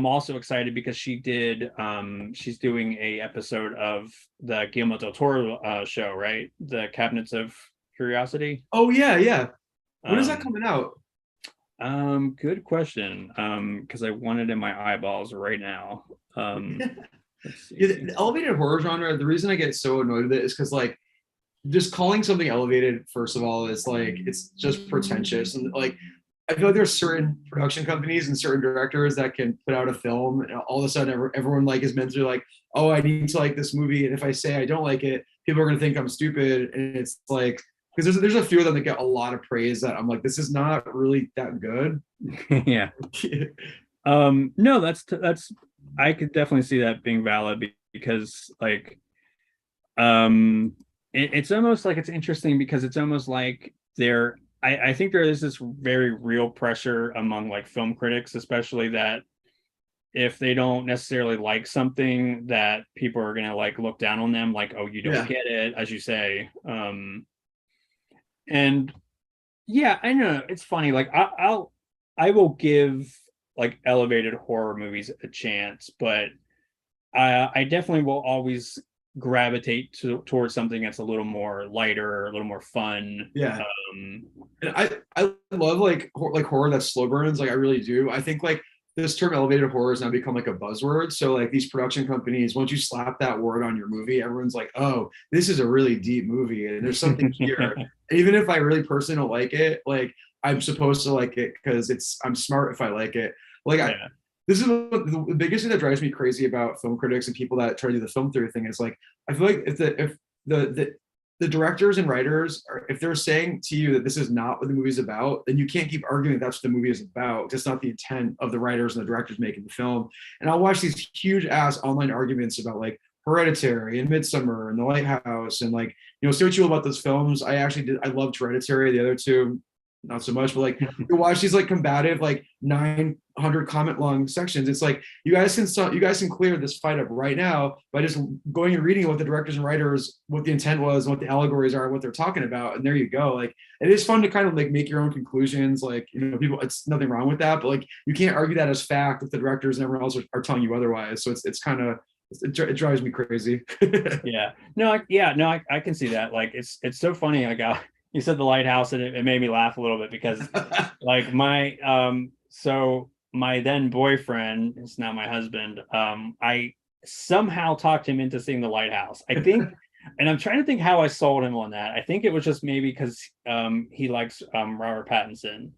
also excited because she's doing a episode of the Guillermo del Toro show, right? The Cabinets of Curiosity. Oh yeah. When is that coming out? Good question. Because I want it in my eyeballs right now. Let's see. Yeah, the elevated horror genre, the reason I get so annoyed with it is because like just calling something elevated, first of all, is like it's just pretentious. And like I feel like there's certain production companies and certain directors that can put out a film and all of a sudden everyone like is meant to like, oh, I need to like this movie, and if I say I don't like it, people are gonna think I'm stupid. And it's like because there's a few of them that get a lot of praise that I'm like, this is not really that good. Yeah. No, that's I could definitely see that being valid because like it's almost like it's interesting because it's almost like I think there is this very real pressure among like film critics, especially that if they don't necessarily like something, that people are gonna like look down on them, like, oh, you don't get it, as you say. And yeah, I know it's funny. Like I will give like elevated horror movies a chance, but I definitely will always gravitate towards something that's a little more lighter, a little more fun. Yeah. And I love like horror that's slow burns. Like I really do. I think like this term elevated horror has now become like a buzzword. So like these production companies, once you slap that word on your movie, everyone's like, oh, this is a really deep movie and there's something here. Even if I really personally don't like it, like I'm supposed to like it because I'm smart if I like it. Like this is the biggest thing that drives me crazy about film critics and people that try to do the film theory thing is like I feel like if the directors and writers are, if they're saying to you that this is not what the movie is about, then you can't keep arguing that's what the movie is about. That's not the intent of the writers and the directors making the film. And I'll watch these huge ass online arguments about like Hereditary and Midsummer and The Lighthouse and like, you know, say what you will about those films. I loved Hereditary. The other two, not so much, but like you watch these like combative, like 900 comment long sections. It's like you guys can clear this fight up right now by just going and reading what the directors and writers, what the intent was, what the allegories are, what they're talking about, and there you go. Like it is fun to kind of like make your own conclusions. Like, you know, people, it's nothing wrong with that, but like you can't argue that as fact if the directors and everyone else are telling you otherwise. So it's kind of it drives me crazy. I can see that. Like it's so funny. Like you said The Lighthouse, and it made me laugh a little bit because like so my then boyfriend, it's not my husband, I somehow talked him into seeing The Lighthouse, I think. And I'm trying to think how I sold him on that. I think it was just maybe because he likes Robert Pattinson.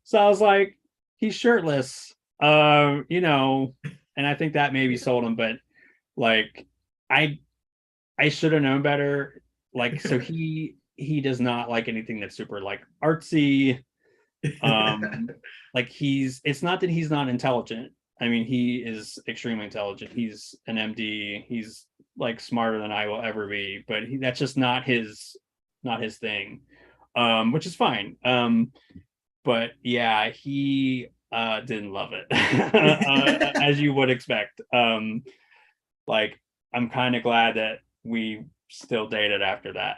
So I was like, he's shirtless, you know, and I think that maybe sold him. But like I should have known better. Like, so he does not like anything that's super like artsy. Like it's not that he's not intelligent. I mean, he is extremely intelligent. He's an MD. He's like smarter than I will ever be, but that's just not his thing. Which is fine. but yeah, he didn't love it, as you would expect. Like I'm kind of glad that we still dated after that.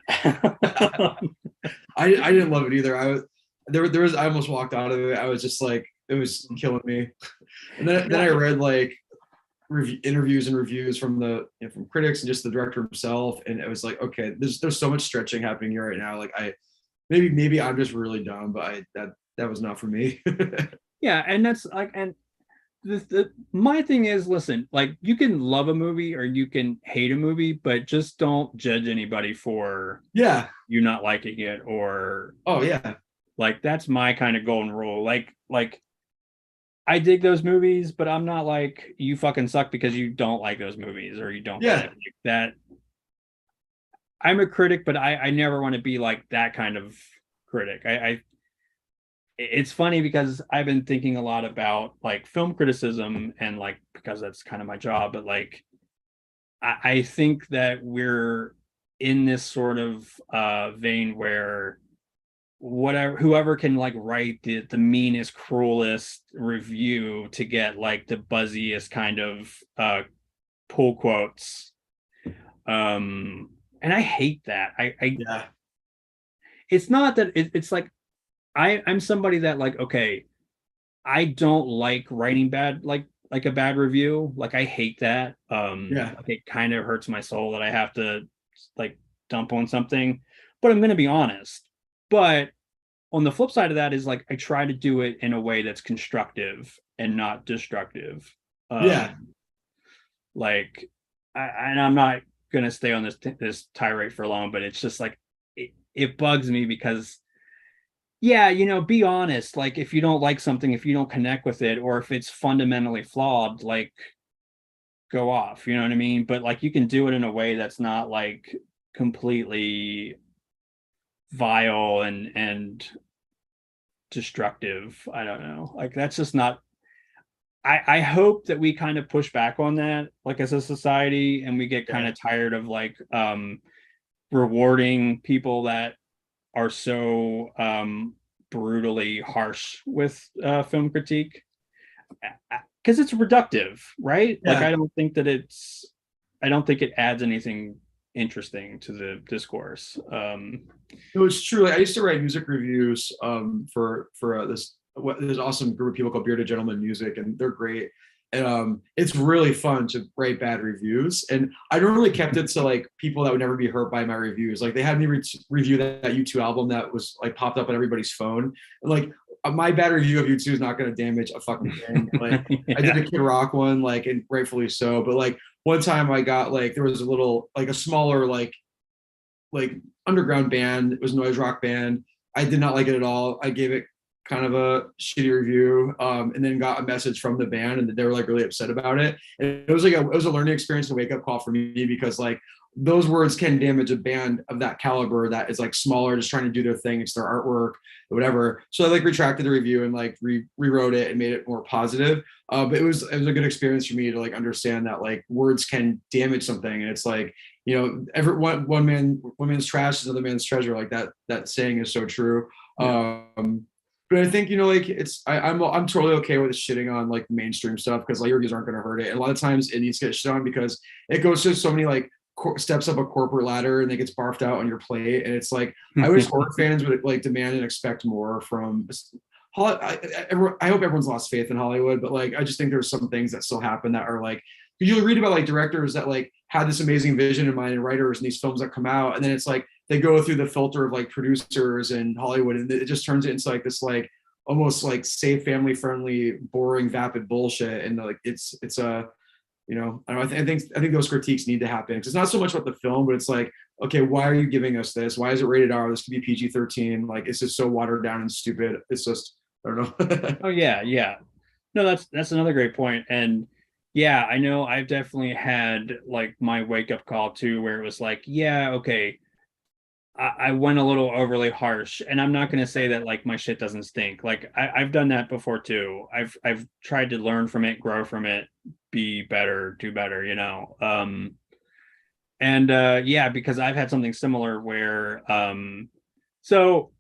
I didn't love it either. There was I almost walked out of it. I was just like, it was killing me. And then I read like interviews and reviews from from critics and just the director himself, and it was like, okay, there's so much stretching happening here right now. Like maybe I'm just really dumb, but that was not for me. Yeah, and that's like, and my thing is, listen, like you can love a movie or you can hate a movie, but just don't judge anybody for Yeah. you not liking it, or Oh yeah. like that's my kind of golden rule. Like I dig those movies, but I'm not like you fucking suck because you don't like those movies or you don't get it. Yeah. Like that. I'm a critic, but I never want to be like that kind of critic. I it's funny because I've been thinking a lot about like film criticism, and like because that's kind of my job, but like I think that we're in this sort of vein where whatever whoever can like write the meanest, cruelest review to get like the buzziest kind of pull quotes. And I hate that. I Yeah. it's not that it's like I'm somebody that like, okay, I don't like writing bad like a bad review. Like I hate that. Yeah. Like it kind of hurts my soul that I have to like dump on something. But I'm gonna be honest. But on the flip side of that is like I try to do it in a way that's constructive and not destructive. Yeah. Like and I'm not gonna stay on this tirade for long, but it's just like it bugs me because yeah, be honest. Like if you don't like something, if you don't connect with it, or if it's fundamentally flawed, like go off, you know what I mean? But like you can do it in a way that's not like completely vile and destructive. I don't know. Like that's just not I hope that we kind of push back on that, like as a society, and we get kind Yeah. of tired of like rewarding people that are so brutally harsh with film critique because it's reductive, right? Like Yeah. I don't think it adds anything interesting to the discourse. It was true. Like, I used to write music reviews for this awesome group of people called Bearded Gentlemen Music, and they're great. And it's really fun to write bad reviews. And I normally kept it to like people that would never be hurt by my reviews. Like they had me review that U2 album that was like popped up on everybody's phone, and like my bad review of U2 is not going to damage a fucking thing. Like I did Yeah. a Kid Rock one, like, and rightfully so. But like one time I got like there was a little like a smaller like underground band. It was a noise rock band. I did not like it at all. I gave it kind of a shitty review, and then got a message from the band, and they were like really upset about it. And it was like it was a learning experience, a wake up call for me, because like those words can damage a band of that caliber that is like smaller, just trying to do their thing. It's their artwork, or whatever. So I like retracted the review and like rewrote it and made it more positive. But it was a good experience for me to like understand that like words can damage something, and it's like one man's trash is another man's treasure. Like that saying is so true. Yeah. But I think like I'm totally okay with shitting on like mainstream stuff because like your reviews aren't going to hurt it. And a lot of times it needs to get shit on because it goes to so many like steps up a corporate ladder and it gets barfed out on your plate. And it's like I wish horror fans would like demand and expect more from. I hope everyone's lost faith in Hollywood, but like I just think there's some things that still happen that are like you'll read about like directors that like had this amazing vision in mind and writers and these films that come out, and then it's like they go through the filter of like producers and Hollywood, and it just turns it into like this like almost like safe, family friendly, boring, vapid bullshit. And like it's a I don't know. I think those critiques need to happen because it's not so much about the film, but it's like, okay, why are you giving us this? Why is it rated R? This could be PG-13. Like it's just so watered down and stupid. It's just I don't know. Oh yeah, yeah. No, that's another great point. And yeah, I know I've definitely had like my wake up call too, where it was like, yeah, okay, I went a little overly harsh, and I'm not going to say that like my shit doesn't stink. Like I've done that before too. I've tried to learn from it, grow from it, be better, do better, and yeah, because I've had something similar where so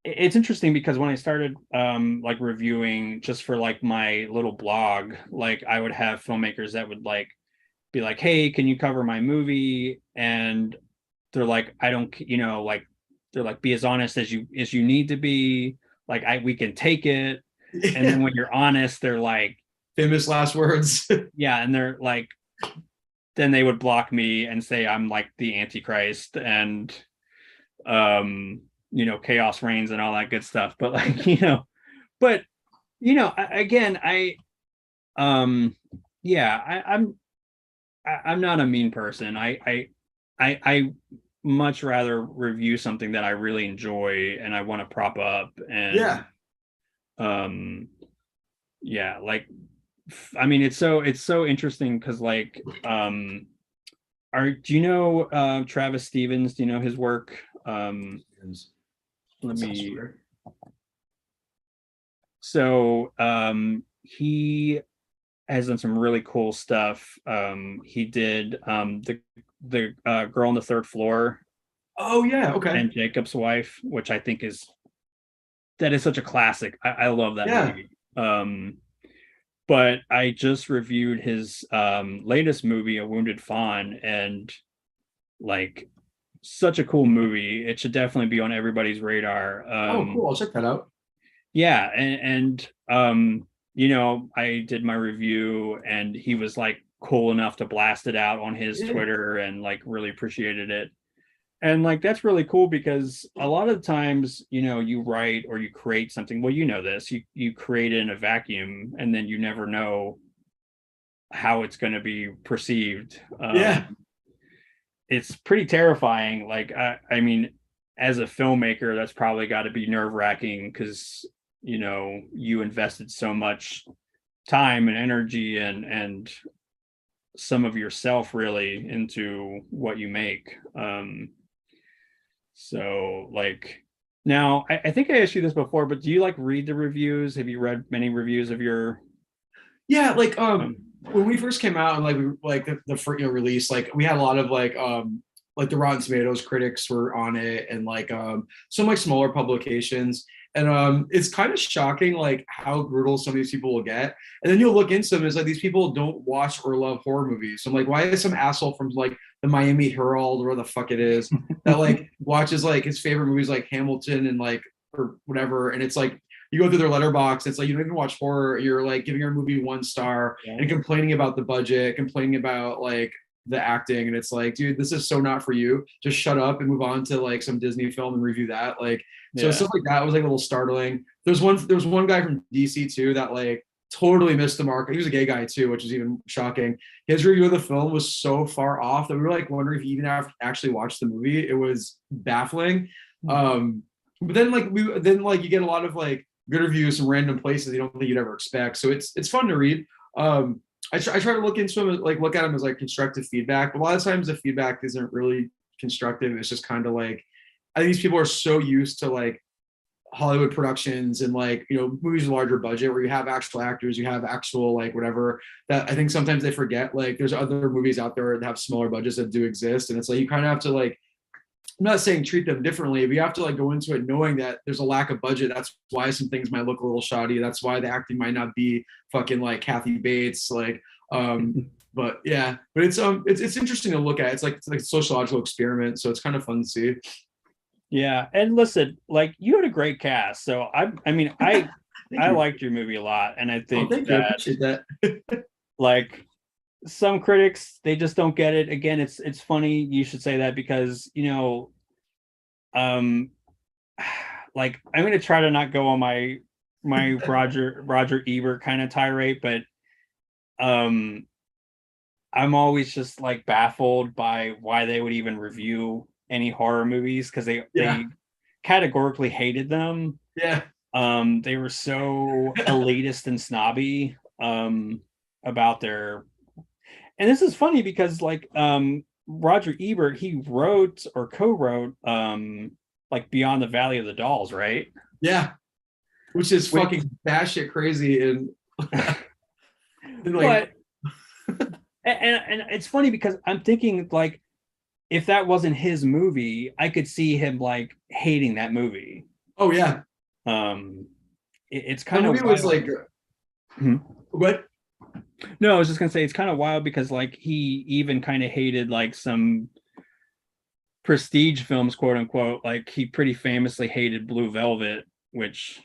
it's interesting because when I started like reviewing just for like my little blog, like I would have filmmakers that would like be like, "Hey, can you cover my movie?" And they're like, "I don't, like they're like, be as honest as you need to be. Like we can take it." And then Yeah. when you're honest, they're like, Famous last words. "Yeah," and they're like, then they would block me and say I'm like the Antichrist and chaos reigns and all that good stuff. But like, but again, um yeah, I'm not a mean person. I much rather review something that I really enjoy and I want to prop up and Yeah. um yeah, like I mean it's so interesting because like do you know Travis Stevens? Do you know his work? Let Sounds me familiar. so he has done some really cool stuff. He did the Girl on the Third Floor Oh yeah. Okay. and Jacob's Wife, which I think is such a classic. I love that Yeah. movie. But I just reviewed his latest movie, A Wounded Fawn, and like such a cool movie. It should definitely be on everybody's radar. Oh, cool. I'll check that out. Yeah, and I did my review and he was like cool enough to blast it out on his Yeah. Twitter and like really appreciated it. And like that's really cool because a lot of times, you write or you create something. Well, you know this. You create it in a vacuum and then you never know how it's going to be perceived. Yeah. It's pretty terrifying. Like I mean, as a filmmaker, that's probably got to be nerve-wracking because you invested so much time and energy and some of yourself really into what you make. So like now I think I asked you this before, but do you like read the reviews? Have you read many reviews of your Yeah. Like um, when we first came out and like we like the first release, like we had a lot of like the Rotten Tomatoes critics were on it and like some like smaller publications. And it's kind of shocking like how brutal some of these people will get. And then you'll look into them, it's like these people don't watch or love horror movies. So I'm like, why is some asshole from like the Miami Herald or where the fuck it is that like watches like his favorite movies like Hamilton and like or whatever, and it's like you go through their letterbox, it's like you don't even watch horror, you're like giving your movie 1 star and complaining about the budget, complaining about like the acting, and it's like, dude, this is so not for you. Just shut up and move on to like some Disney film and review that. Like, so yeah. stuff like that was like a little startling. There was one guy from DC too that like totally missed the mark. He was a gay guy too, which is even shocking. His review of the film was so far off that we were like wondering if he even actually watched the movie. It was baffling. But then like you get a lot of like good reviews from random places you don't think you'd ever expect. So it's fun to read. I try to look into them, like look at them as like constructive feedback. But a lot of times the feedback isn't really constructive. It's just kind of like I think these people are so used to like Hollywood productions and like movies with larger budget where you have actual actors, you have actual like whatever, that I think sometimes they forget like there's other movies out there that have smaller budgets that do exist, and it's like you kind of have to like, I'm not saying treat them differently, but you have to like go into it knowing that there's a lack of budget. That's why some things might look a little shoddy. That's why the acting might not be fucking like Kathy Bates. Like, but yeah, but it's interesting to look at. It's like a sociological experiment, so it's kind of fun to see. Yeah, and listen, like you had a great cast. So I mean, I Thank I you. liked your movie a lot, and I Oh, think thank you. I that appreciate that. like some critics they just don't get it. Again, it's funny you should say that because um like I'm gonna try to not go on my Roger Ebert kind of tirade, but um I'm always just like baffled by why they would even review any horror movies because Yeah, they categorically hated them. yeah, They were so elitist and snobby about their, and this is funny because like Roger Ebert, he wrote or co-wrote like Beyond the Valley of the Dolls, right? yeah. Which is Which fucking batshit crazy and like but and it's funny because I'm thinking like if that wasn't his movie, I could see him like hating that movie. Oh yeah. It's That kind of movie was wild. like Mhm. what? No, I was just gonna say it's kind of wild because like he even kind of hated like some prestige films, quote unquote. Like he pretty famously hated Blue Velvet, which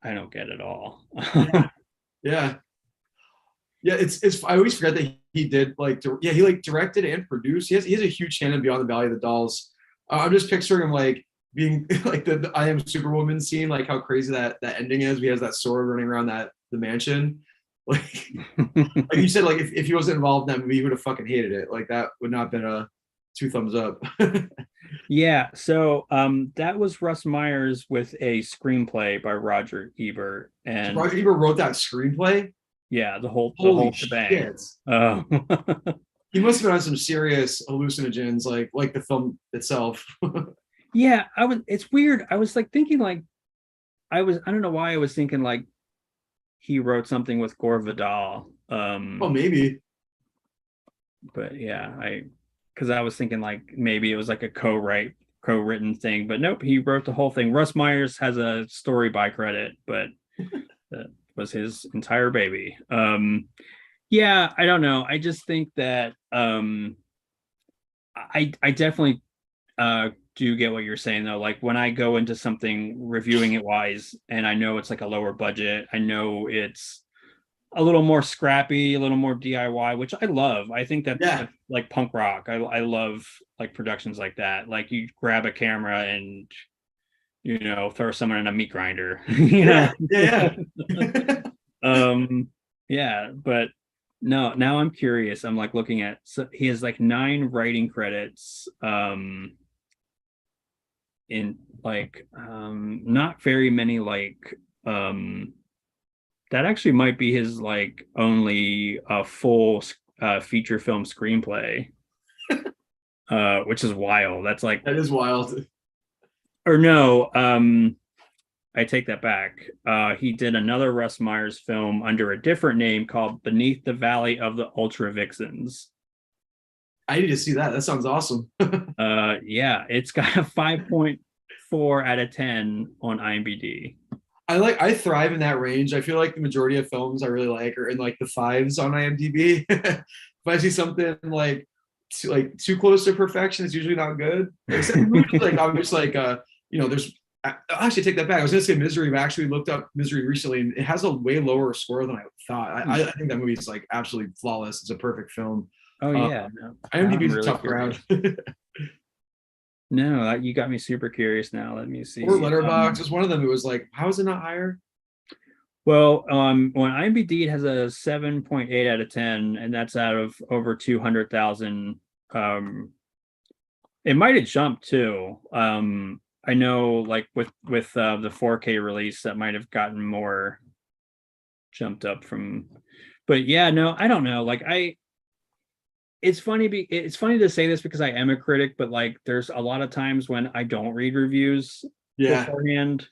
I don't get at all. Yeah. Yeah. Yeah, it's I always forget that he did like yeah, he like directed and produced. He has a huge hand in Beyond the Valley of the Dolls. I'm just picturing him like being like the I Am Superwoman scene, like how crazy that ending is. He has that sword running around the mansion. Like you said, like if he wasn't involved in that movie, he would have fucking hated it. Like that would not have been a two thumbs up. Yeah, so that was Russ Myers with a screenplay by Roger Ebert, So and Roger Ebert wrote that screenplay. yeah, the Holy whole shebang. shit. Oh. He must have been on some serious hallucinogens, like the film itself. Yeah, it's weird. I was like thinking like I don't know why I was thinking like he wrote something with Gore Vidal. Oh, maybe. But yeah, because I was thinking like maybe it was like a co-written thing, but nope, he wrote the whole thing. Russ Myers has a story by credit, but that was his entire baby. Yeah, I don't know. I just think that I definitely do get what you're saying though. Like when I go into something reviewing it wise, and I know it's like a lower budget, I know it's a little more scrappy, a little more DIY, which I love. I think Yeah. that's like punk rock. I love like productions like that. Like you grab a camera and throw someone in a meat grinder. Yeah. Yeah. Yeah. um yeah, but no, now I'm curious. I'm like looking at, so he has like 9 writing credits in like not very many like that actually might be his like only full feature film screenplay, which is wild. That's like, That is wild. or no, I take that back. He did another Russ Myers film under a different name called Beneath the Valley of the Ultra Vixens. I need to see that. That sounds awesome. Yeah, it's got a 5.4 out of 10 on IMDb. I thrive in that range. I feel like the majority of films I really like are in like the fives on IMDb. If I see something like too close to perfection, it's usually not good. Except like I'm just like there's I actually take that back. I was gonna say Misery, but I actually looked up Misery recently, and it has a way lower score than I thought. I think that movie is like absolutely flawless. It's a perfect film. Oh Uh, yeah, no, IMDb I'm is a really tough curious. crowd. No, you got me super curious now. Let me Or see. Letterbox was one of them. It was like, how is it not higher? Well, on IMDb it has a 7.8 out of 10, and that's out of over 200,000. It might have jumped too. I know like with the 4K release that might have gotten more jumped up from, but yeah, no, I don't know. Like it's funny to say this because I am a critic, but like there's a lot of times when I don't read reviews Yeah. beforehand,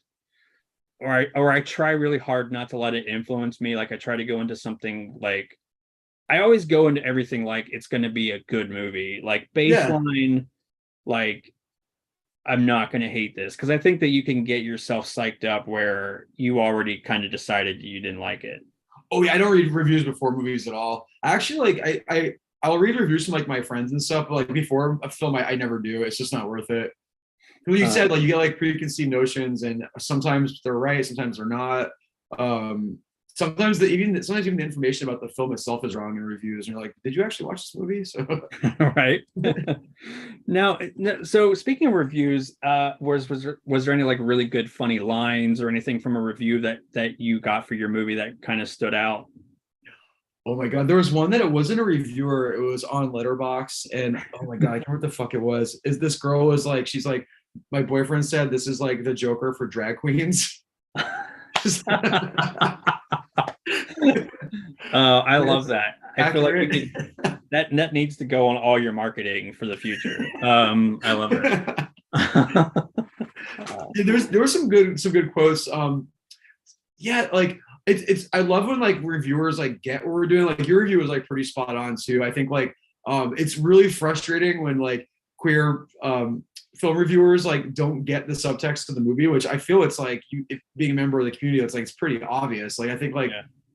or I try really hard not to let it influence me. Like I try to go into something like I always go into everything like it's going to be a good movie, like Yeah. baseline, like I'm not going to hate this, because I think that you can get yourself psyched up where you already kind of decided you didn't like it. Oh yeah, I don't read reviews before movies at all. Actually, like I'll read reviews from like my friends and stuff, but like before a film, I never do. It's just not worth it. Well, you said like you get like preconceived notions, and sometimes they're right, sometimes they're not. Um, sometimes even the information about the film itself is wrong in reviews, and you're like, did you actually watch this movie? So Right. Now, so speaking of reviews, was there any like really good funny lines or anything from a review that you got for your movie that kind of stood out? oh my god, there was one that it wasn't a reviewer, it was on Letterbox, and oh my god, I can't remember what the fuck it was. Is this girl was like, she's like, my boyfriend said this is like the Joker for drag queens. I love that. I feel like you Accurate. could that needs to go on all your marketing for the future. I love it. Yeah, there were some good quotes. Yeah, like it's I love when like reviewers like get what we're doing. Like your review was like pretty spot on too. I think like it's really frustrating when like queer film reviewers like don't get the subtext of the movie, which I feel it's like if being a member of the community, it's like it's pretty obvious. Like I think like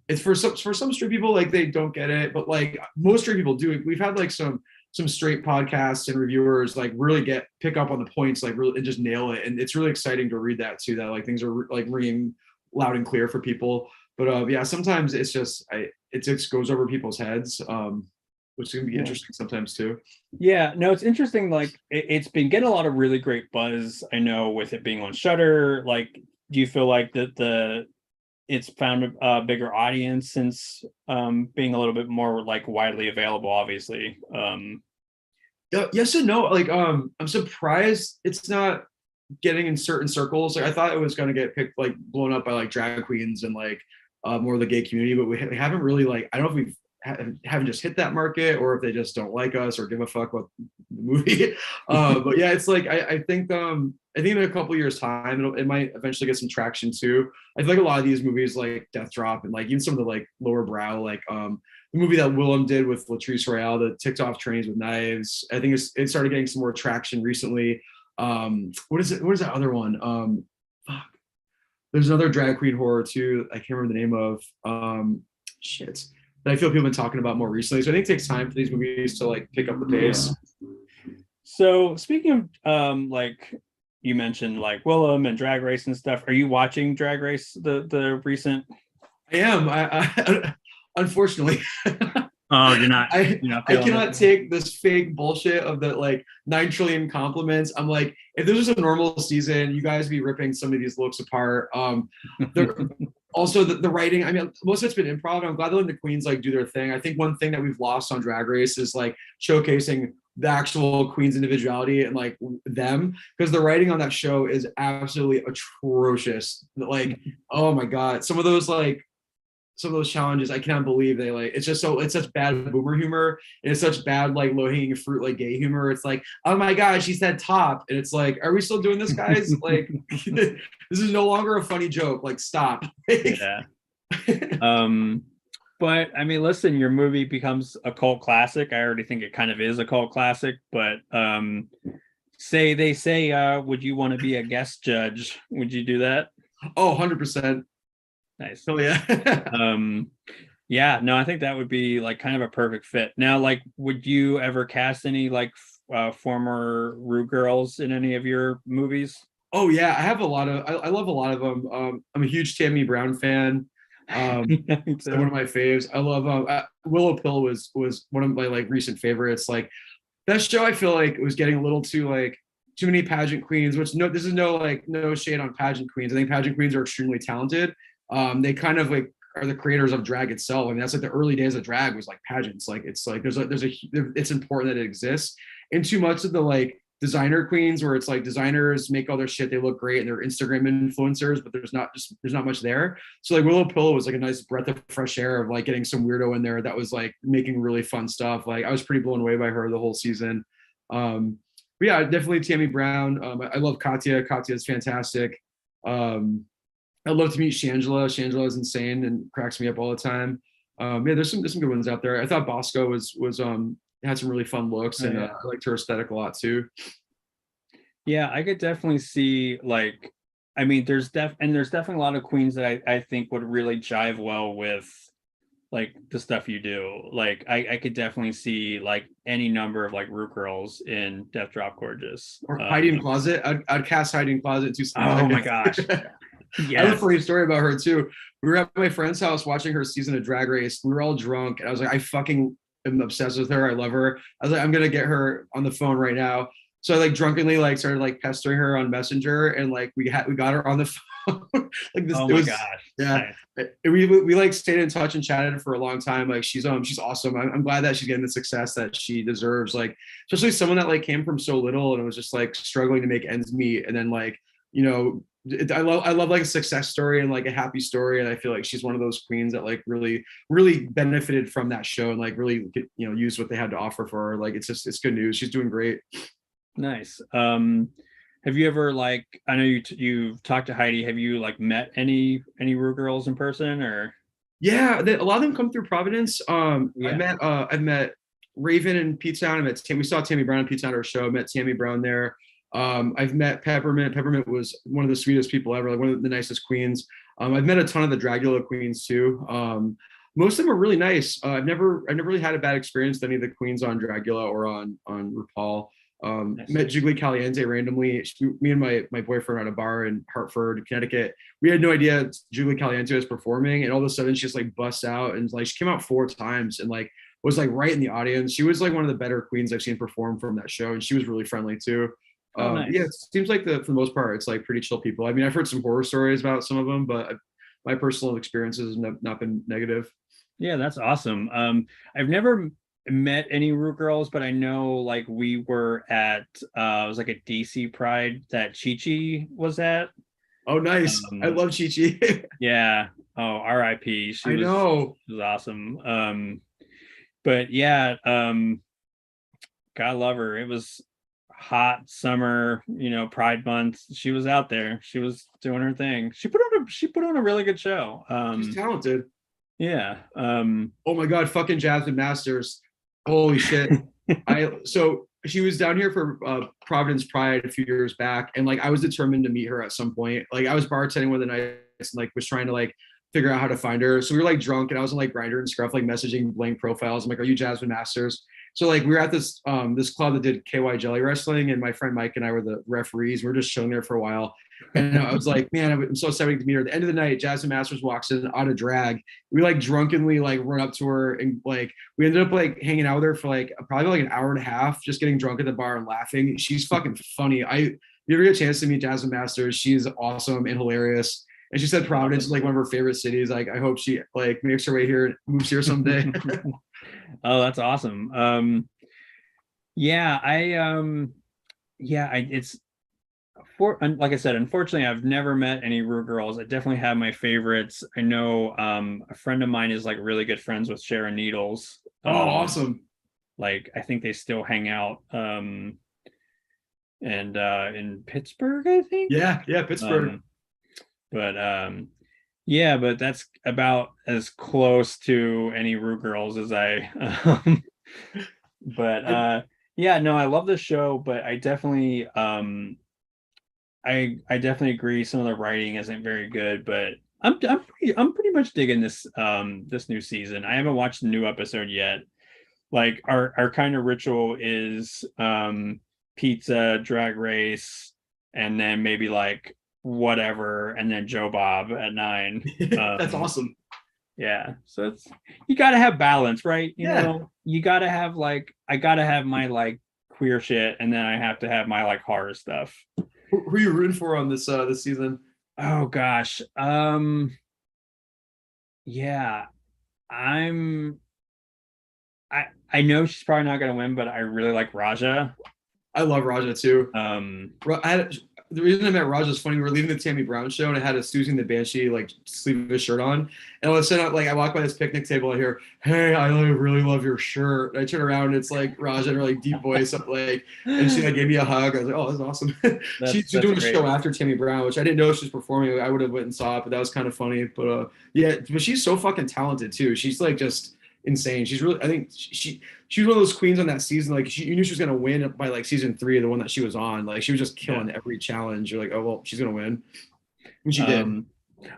it's for some straight people, like they don't get it, but like most straight people do. We've had like some straight podcasts and reviewers like really pick up on the points, like really and just nail it. And it's really exciting to read that too, that like things are like ringing loud and clear for people. But yeah, sometimes it's just it just goes over people's heads. Which can be interesting sometimes too. Yeah, no, it's interesting. Like it's been getting a lot of really great buzz. I know with it being on Shudder. Like, do you feel like that it's found a bigger audience since being a little bit more like widely available? Obviously. Yes and no. Like I'm surprised it's not getting in certain circles. Like I thought it was going to get picked, like blown up by like drag queens and like more of the gay community, but we haven't really like, I don't know if we've haven't just hit that market or if they just don't like us or give a fuck about the movie. But yeah, it's like I think in a couple years time it might eventually get some traction too. I feel like a lot of these movies like Death Drop and like even some of the like lower brow like the movie that Willem did with Latrice Royale, the ticked off trains with knives, I think it started getting some more traction recently. What is that other one? Fuck, there's another drag queen horror too, I can't remember the name of. Shit, that I feel people have been talking about more recently. So I think it takes time for these movies to like pick up the pace. So speaking of like you mentioned like Willem and Drag Race and stuff, are you watching Drag Race, the recent? I am. I unfortunately. Oh, you're not. I cannot take this fake bullshit of the like 9 trillion compliments. I'm like, if this was a normal season, you guys be ripping some of these looks apart. Also the writing, I mean, most of it's been improv. I'm glad that the queens like do their thing. I think one thing that we've lost on Drag Race is like showcasing the actual queen's individuality and like them, because the writing on that show is absolutely atrocious. Like, oh my God, some of those challenges, I cannot believe they like, it's such bad boomer humor and it's such bad like low-hanging fruit like gay humor. It's like, oh my God, she said top, and it's like, are we still doing this, guys? Like this is no longer a funny joke, like stop. Yeah. But I mean, listen, your movie becomes a cult classic. I already think it kind of is a cult classic, but would you want to be a guest judge? Would you do that? Oh, 100%. Nice. Oh yeah. Yeah, no, I think that would be like kind of a perfect fit. Now, like, would you ever cast any like former Rue girls in any of your movies? Oh yeah, I have a lot of. I love a lot of them. I'm a huge Tammy Brown fan. One of my faves. I love Willow Pill was one of my like recent favorites. Like that show, I feel like it was getting a little too many pageant queens. Which this is no shade on pageant queens. I think pageant queens are extremely talented. They kind of like are the creators of drag itself. I mean, that's like the early days of drag was like pageants. Like it's like it's important that it exists. And too much of the like designer queens where it's like designers make all their shit, they look great and they're Instagram influencers, but there's not much there. So like Willow Pill was like a nice breath of fresh air of like getting some weirdo in there that was like making really fun stuff. Like I was pretty blown away by her the whole season. But yeah, definitely Tammy Brown. I love Katya. Katya is fantastic. I'd love to meet Shangela. Shangela is insane and cracks me up all the time. Yeah, there's some good ones out there. I thought Bosco was had some really fun looks, and I liked her aesthetic a lot too. Yeah, I could definitely see like, I mean, there's definitely a lot of queens that I think would really jive well with like the stuff you do. Like I could definitely see like any number of like Root girls in Death Drop Gorgeous. Or Heidi in Closet. I'd cast Heidi in Closet too. Oh my gosh. Yes. I have a funny story about her too. We were at my friend's house watching her season of Drag Race. We were all drunk, and I was like, I fucking am obsessed with her. I love her. I was like, I'm gonna get her on the phone right now. So I like drunkenly like started like pestering her on Messenger, and like we got her on the phone. Like this. Oh my gosh. Yeah. Nice. We like stayed in touch and chatted for a long time. Like she's awesome. I'm glad that she's getting the success that she deserves. Like especially someone that like came from so little and was just like struggling to make ends meet, and then like I love like a success story and like a happy story, and I feel like she's one of those queens that like really benefited from that show and like really used what they had to offer for her. Like it's good news. She's doing great. Nice. Have you ever like, I know you've talked to Heidi, have you like met any Rue girls in person or? Yeah, a lot of them come through Providence. I've met Raven in P-Town. We saw Tammy Brown in P-Town at our show. I met Tammy Brown there. I've met Peppermint. Peppermint was one of the sweetest people ever, like one of the nicest queens. I've met a ton of the Dragula queens too. Most of them are really nice. I've never really had a bad experience with any of the queens on Dragula or on RuPaul. Nice. Met Jiggly Caliente randomly. Me and my boyfriend were at a bar in Hartford, Connecticut. We had no idea Jiggly Caliente was performing, and all of a sudden she just like busts out and like she came out 4 times and like was like right in the audience. She was like one of the better queens I've seen perform from that show, and she was really friendly too. Oh, nice. Yeah, it seems like for the most part, it's like pretty chill people. I mean, I've heard some horror stories about some of them, but my personal experiences have not been negative. Yeah, that's awesome. I've never met any Root Girls, but I know like we were at it was like a DC Pride that Chi Chi was at. Oh, nice. I Um, love Chi Chi. yeah. Oh, R.I.P. I know. She was awesome. But yeah, God love her. It was hot summer, Pride month. She was out there. She was doing her thing. She put on a really good show. She's talented. Yeah. Oh my God, fucking Jasmine Masters. Holy shit. So she was down here for Providence Pride a few years back, and like I was determined to meet her at some point. Like I was bartending one of the nights and like was trying to like figure out how to find her. So we were like drunk and I was on like Grindr and Scruff, like messaging blank profiles. I'm like, are you Jasmine Masters? So like we were at this club that did KY jelly wrestling, and my friend Mike and I were the referees. We were just chilling there for a while. And I was like, man, I'm so excited to meet her. At the end of the night, Jasmine Masters walks in out of drag. We like drunkenly like run up to her and like we ended up like hanging out with her for like probably like an hour and a half, just getting drunk at the bar and laughing. She's fucking funny. If you ever get a chance to meet Jasmine Masters, she's awesome and hilarious. And she said Providence is like one of her favorite cities. Like I hope she like makes her way here and moves here someday. Oh, that's awesome. Yeah, it's like I said, unfortunately, I've never met any Root Girls. I definitely have my favorites. I know a friend of mine is like really good friends with Sharon Needles. Oh, awesome. Like I think they still hang out and in Pittsburgh, I think. Yeah, Pittsburgh. Yeah, but that's about as close to any Root Girls as I but yeah, no, I love the show, but I definitely I definitely agree some of the writing isn't very good, but I'm pretty much digging this new season. I haven't watched the new episode yet. Like our kind of ritual is pizza, drag race, and then maybe like whatever, and then Joe Bob at 9. That's awesome. Yeah, so it's you got to have balance, right? Yeah. You got to have like I got to have my like queer shit, and then I have to have my like horror stuff. Who are you rooting for on this season? Oh gosh, yeah, I'm. I know she's probably not gonna win, but I really like Raja. I love Raja too. The reason I met Raja is funny. We were leaving the Tammy Brown show, and I had a Susie and the Banshee like sleeveless shirt on. And all of a sudden, like I walk by this picnic table, I hear, "Hey, I really love your shirt." And I turn around, and it's like Raja in her like deep voice, like, and she like gave me a hug. I was like, "Oh, that's awesome." She's doing a show after Tammy Brown, which I didn't know she was performing. I would have went and saw it, but that was kind of funny. But yeah, but she's so fucking talented too. She's like just insane. She's really, I think she was one of those queens on that season. Like you knew she was gonna win by like season 3, the one that she was on. Like she was just killing every challenge. You're like, oh well, she's gonna win, and she did.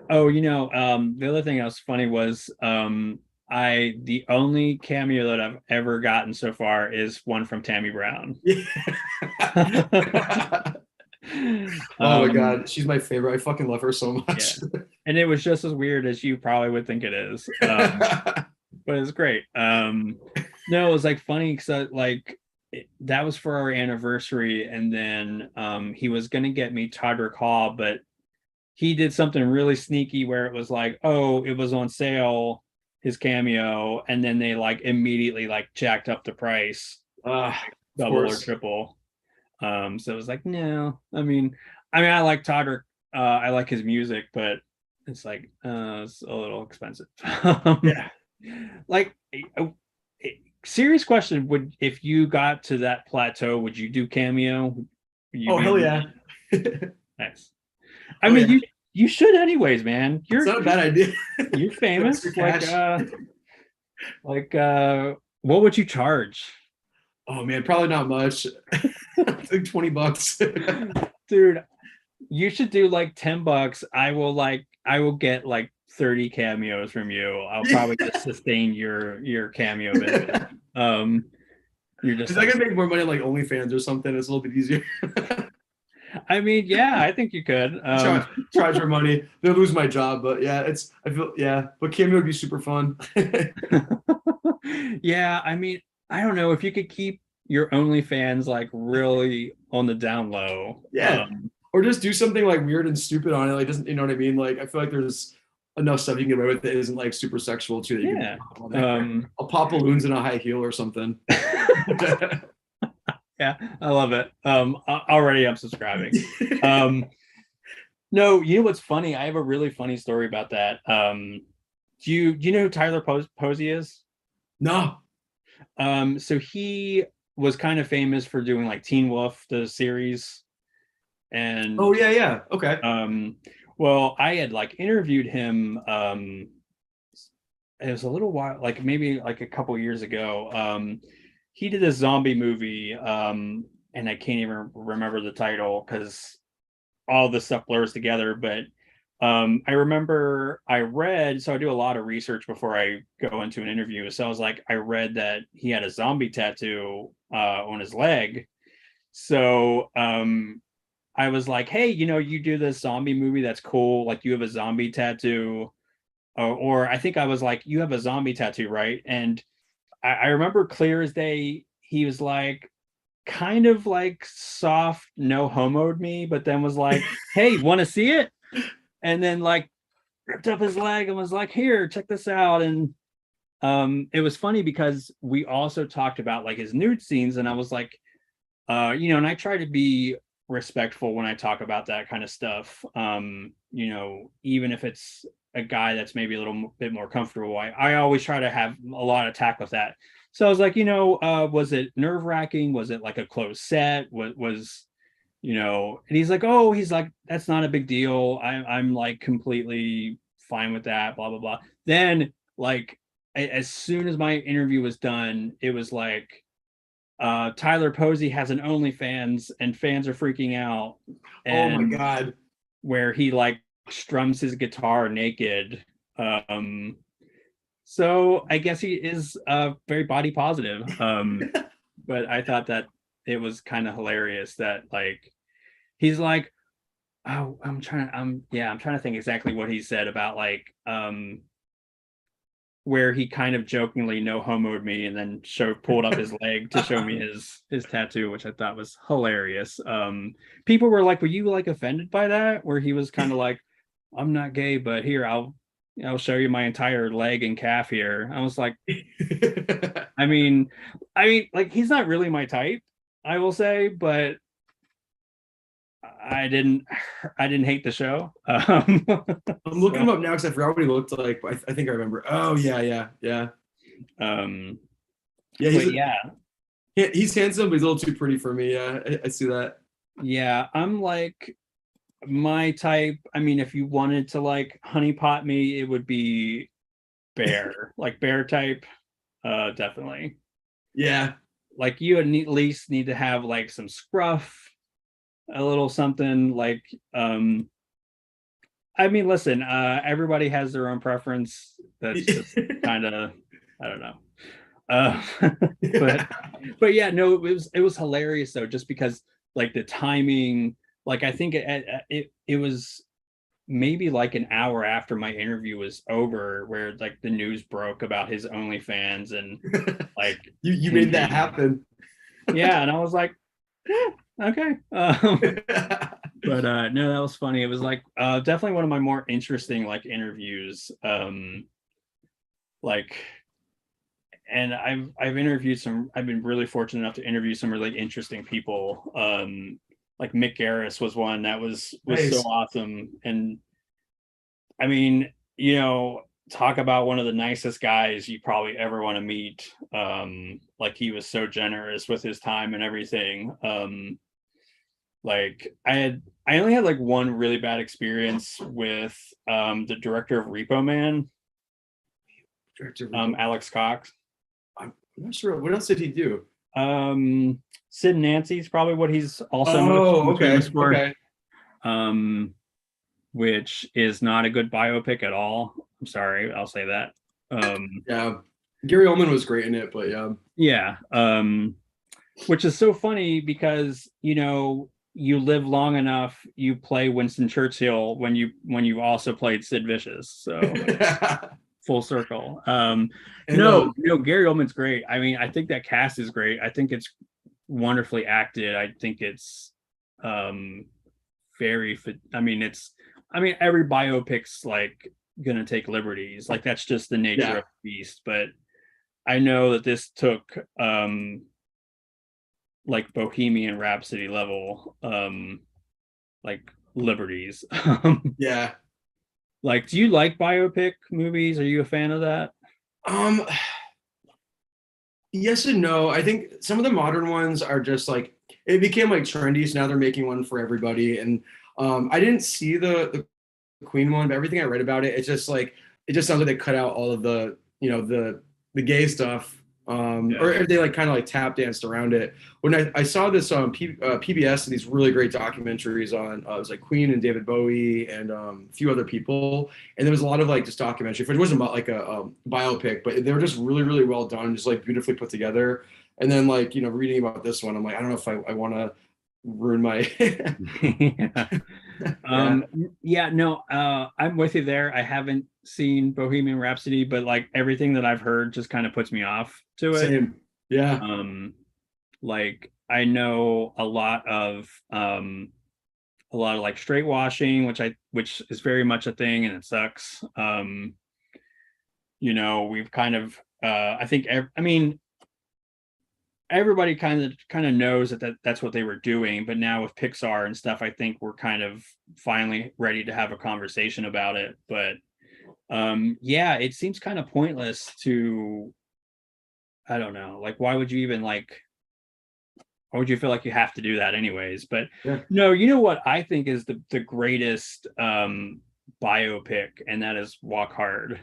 Oh, the other thing that was funny was the only cameo that I've ever gotten so far is one from Tammy Brown. Yeah. Oh my God, she's my favorite. I fucking love her so much. Yeah. And it was just as weird as you probably would think it is. But it's great. No, it was like funny because that was for our anniversary, and then he was gonna get me Todrick Hall, but he did something really sneaky where it was like, oh, it was on sale, his cameo, and then they like immediately like jacked up the price, double or triple. So it was like, no, I mean, I like Todrick, I like his music, but it's like it's a little expensive. Yeah. Like serious question, would if you got to that plateau, would you do cameo? Hell yeah. Nice. I mean, you should anyways, man. It's not a bad idea. You're famous. What would you charge? Oh man, probably not much. Like $20. Dude, you should do like $10. I will get like 30 cameos from you. I'll probably just sustain your cameo business. Um, you're just Is that like, gonna make more money on like OnlyFans or something? It's a little bit easier. I mean, yeah, I think you could. Charge for money. They'll lose my job, but yeah, I feel yeah, but cameo would be super fun. Yeah, I mean, I don't know if you could keep your OnlyFans like really on the down low. Yeah. Or just do something like weird and stupid on it. Like doesn't you know what I mean? Like I feel like there's enough stuff you can get away with that isn't like super sexual too that you can Yeah. pop on there. I'll pop balloons in a high heel or something. Yeah, I love it. Already I'm subscribing. Um, no, you know what's funny? I have a really funny story about that. Do you know who Tyler Posey is? No. So he was kind of famous for doing like Teen Wolf, the series, Oh and yeah, yeah. Okay. well, I had like interviewed him. It was a little while, like maybe like a couple years ago. He did a zombie movie, and I can't even remember the title because all the stuff blurs together. But I remember I read, so I do a lot of research before I go into an interview. So I was like, I read that he had a zombie tattoo on his leg. So I was like, hey, you do this zombie movie, that's cool. Like you have a zombie tattoo. Or I think I was like, you have a zombie tattoo, right? And I remember clear as day, he was like, kind of like soft, no homoed me, but then was like, hey, want to see it? And then like ripped up his leg and was like, here, check this out. And it was funny because we also talked about like his nude scenes, and I was like, and I try to be respectful when I talk about that kind of stuff. Even if it's a guy that's maybe a little bit more comfortable, I always try to have a lot of tact with that. So I was like, was it nerve wracking? Was it like a closed set? And he's like, oh, he's like, that's not a big deal. I'm like completely fine with that, blah, blah, blah. Then like, as soon as my interview was done, it was like, Tyler Posey has an OnlyFans and fans are freaking out. Oh my And God. where he like strums his guitar naked. So I guess he is very body positive. But I thought that it was kind of hilarious that like he's like, oh, I'm trying to think exactly what he said about like where he kind of jokingly no homoed me and then pulled up his leg to show me his tattoo, which I thought was hilarious. People were like, were you like offended by that? Where he was kind of like, I'm not gay, but here I'll show you my entire leg and calf here. I was like, I mean, like he's not really my type, I will say, but I didn't hate the show. I'm looking him up now because I forgot what he looked like, but I think I remember. Oh yeah, yeah, yeah. Yeah, he's handsome, but he's a little too pretty for me. Yeah, I see that. Yeah, I'm like my type. I mean, if you wanted to like honeypot me, it would be bear, like bear type. Definitely. Yeah. Like you at least need to have like some scruff, a little something like I mean, listen, everybody has their own preference. That's just kind of, I don't know. Uh, but yeah, no, it was hilarious though, just because like the timing, like I think it was maybe like an hour after my interview was over, where like the news broke about his OnlyFans and like you made that happen. Yeah, and I was like, okay. But no, that was funny. It was like definitely one of my more interesting like interviews. Like, and I've interviewed I've been really fortunate enough to interview some really interesting people. Like Mick Garris was one that was Nice. so awesome. And I mean, talk about one of the nicest guys you probably ever want to meet. Like he was so generous with his time and everything. Like I only had like one really bad experience with the director of Repo Man, Alex Cox. I'm not sure what else did he do. Sid and Nancy's probably what he's also Oh, most okay, famous for. okay. Um, which is not a good biopic at all. I'm sorry, I'll say that. Yeah, Gary Oldman was great in it, but yeah. Yeah. Which is so funny because you live long enough, you play Winston Churchill when you've also played Sid Vicious. So full circle. And No, Gary Oldman's great. I mean, I think that cast is great. I think it's wonderfully acted. I think it's um very I mean every biopic's like gonna take liberties. Like that's just the nature yeah, of the beast. But I know that this took like Bohemian Rhapsody level like liberties. yeah. Like, do you like biopic movies? Are you a fan of that? Um, yes and no. I think some of the modern ones are just like it became like trendy, so now they're making one for everybody. And I didn't see the Queen one, but everything I read about it, it's just like it just sounds like they cut out all of the the gay stuff, Yeah. or if they like kind of like tap danced around it. When I saw this on PBS and these really great documentaries on it was like Queen and David Bowie and a few other people, and there was a lot of like just documentary. It wasn't about like a biopic, but they were just really really well done, just like beautifully put together. And then like reading about this one, I'm like I don't know if I want to ruin my Yeah. yeah. Yeah, no, I'm with you there. I haven't seen Bohemian Rhapsody, but like everything that I've heard just kind of puts me off to it. Same. Yeah. Um, like I know a lot of like straight washing, which is very much a thing and it sucks. We've kind of I think I mean everybody kind of knows that's what they were doing, but now with Pixar and stuff, I think we're kind of finally ready to have a conversation about it. But yeah, it seems kind of pointless to, I don't know, like why would you feel like you have to do that anyways? But Yeah. no, you know what I think is the greatest biopic, and that is Walk Hard.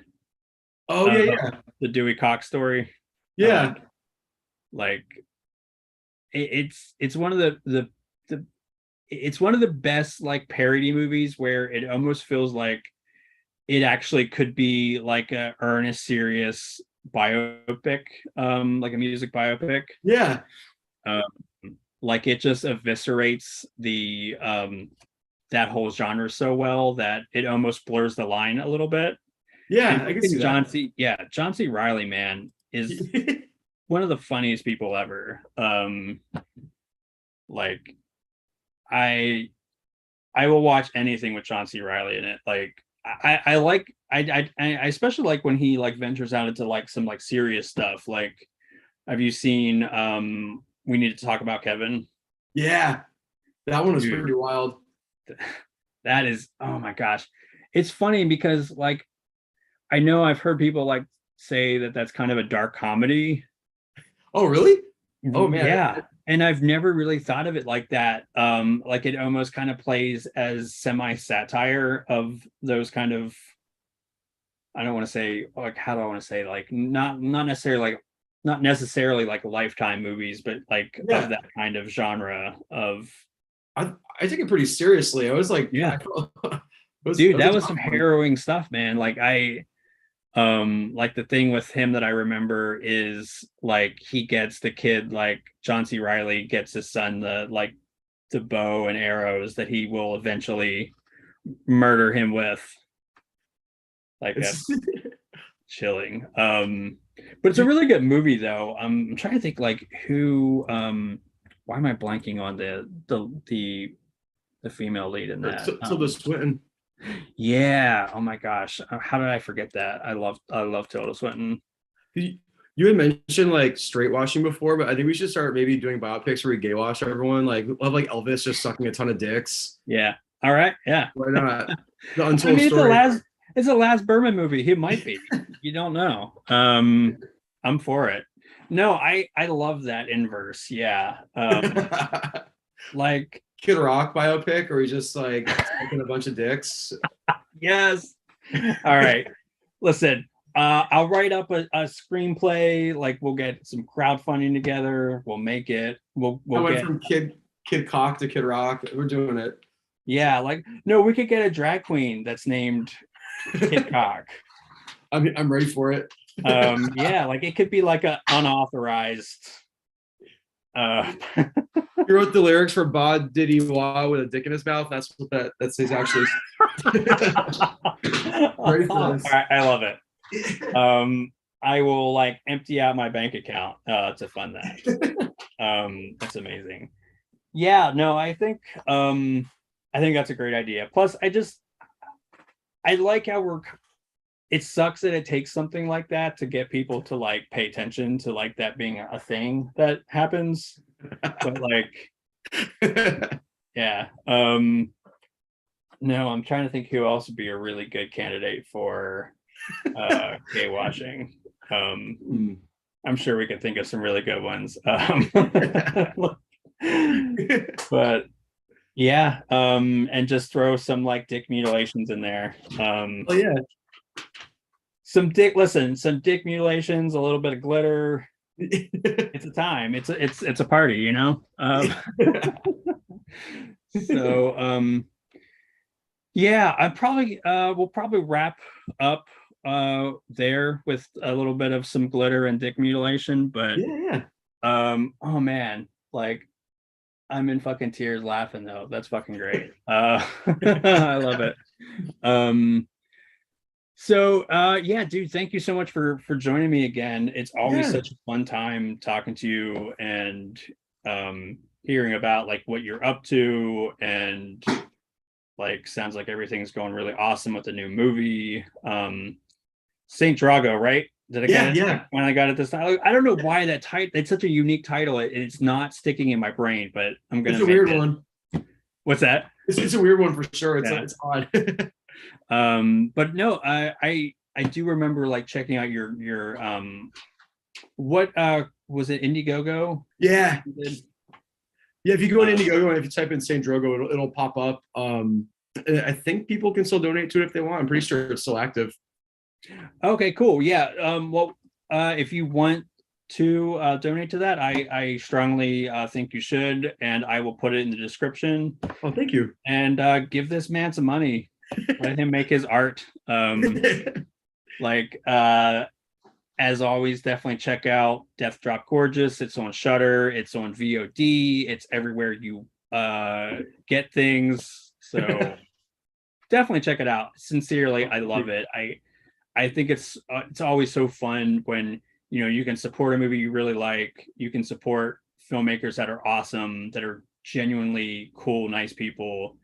Oh yeah, yeah, The Dewey Cox story. yeah. Like it's one of the it's one of the best like parody movies where it almost feels like it actually could be like a earnest serious biopic, like a music biopic. Yeah. um like it just eviscerates the that whole genre so well that it almost blurs the line a little bit. And Yeah, I I can see think that. John C. Riley, man, is one of the funniest people ever. Like I I will watch anything with John C. Riley in it. Like I like I especially like when he like ventures out into like some like serious stuff. Like, have you seen We Need to Talk About Kevin? Yeah, that one was Dude, pretty wild. that is, oh my gosh. It's funny because like I know I've heard people like say that that's kind of a dark comedy. Oh, really? Oh man. Yeah. And I've never really thought of it like that. Like it almost kind of plays as semi-satire of those kind of, I don't want to say like, how do I want to say, like not necessarily like Lifetime movies, but like of Yeah, that kind of genre of, I take it pretty seriously. I was like, yeah, it dude, was a that was tough some one. harrowing stuff, man. Like the thing with him that I remember is like he gets the kid, like John C. Riley gets his son the bow and arrows that he will eventually murder him with. Like It's that's chilling. But it's a really good movie though. I'm trying to think like who why am I blanking on the female lead in that? Tilda Swinton. Yeah, oh my gosh. How did I forget that? I love Tilda Swinton. You you had mentioned like straight washing before, but I think we should start maybe doing biopics where we gay wash everyone. Like we'll have like Elvis just sucking a ton of dicks. Yeah. All right. Yeah. Why not? The I untold mean, story. it's a Last Berman movie. He might be. You don't know. I'm for it. No, I love that inverse. Yeah. Like Kid Rock biopic, or he's just like sucking a bunch of dicks. yes. All right. Listen, I'll write up a screenplay. Like we'll get some crowdfunding together. We'll make it. We'll I went get from Kid Cock to Kid Rock. We're doing it. yeah. Like no, we could get a drag queen that's named Kid Cock. I'm ready for it. Yeah, like it could be like a unauthorized. He wrote the lyrics for Bod Diddy Wah with a dick in his mouth. That's what that says actually. Ready for this. All right, I love it. I will like empty out my bank account to fund that. That's amazing. Yeah, no, I think that's a great idea. Plus, I like how it sucks that it takes something like that to get people to like pay attention to like that being a thing that happens. But like, yeah. No, I'm trying to think who else would be a really good candidate for gay washing. I'm sure we can think of some really good ones. But yeah, and just throw some like dick mutilations in there. Oh yeah. Some dick mutilations, a little bit of glitter. It's a time. It's a party, you know. So yeah, I probably we'll probably wrap up there with a little bit of some glitter and dick mutilation, but yeah. Oh man, like I'm in fucking tears laughing though. That's fucking great. I love it. So yeah, dude, thank you so much for joining me again. It's always such a fun time talking to you and hearing about like what you're up to, and like sounds like everything's going really awesome with the new movie. Saint Drago, right? Did I get it when I got it this time? I don't know why that title, it's such a unique title. It's not sticking in my brain, but I'm gonna it's a weird one. What's that? It's a weird one for sure. It's odd. But no, I do remember like checking out your what was it, Indiegogo? Yeah. Yeah, if you go on Indiegogo and if you type in Saint Drogo, it'll pop up. I think people can still donate to it if they want. I'm pretty sure it's still active. Okay, cool. Yeah. Well, if you want to donate to that, I strongly think you should, and I will put it in the description. Oh, thank you. And give this man some money. Let him make his art. Like as always, definitely check out Death Drop Gorgeous. It's on Shudder. It's on VOD. It's everywhere you get things. So definitely check it out. Sincerely, I love it. I think it's always so fun when you can support a movie you really like. You can support filmmakers that are awesome, that are genuinely cool, nice people,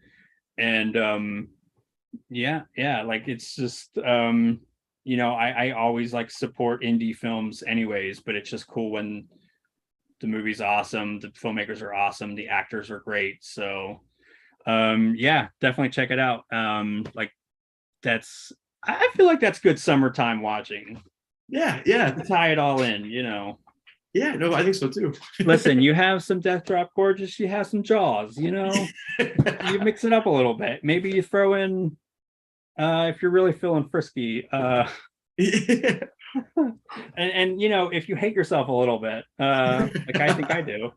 and yeah, like it's just I always like support indie films anyways, but it's just cool when the movie's awesome, the filmmakers are awesome, the actors are great. So yeah, definitely check it out. Like I feel like that's good summertime watching. Yeah. To tie it all in, Yeah, no, I think so too. Listen, you have some Death Drop Gorgeous, you have some Jaws, you mix it up a little bit. Maybe you throw in if you're really feeling frisky, and if you hate yourself a little bit, like I think I do,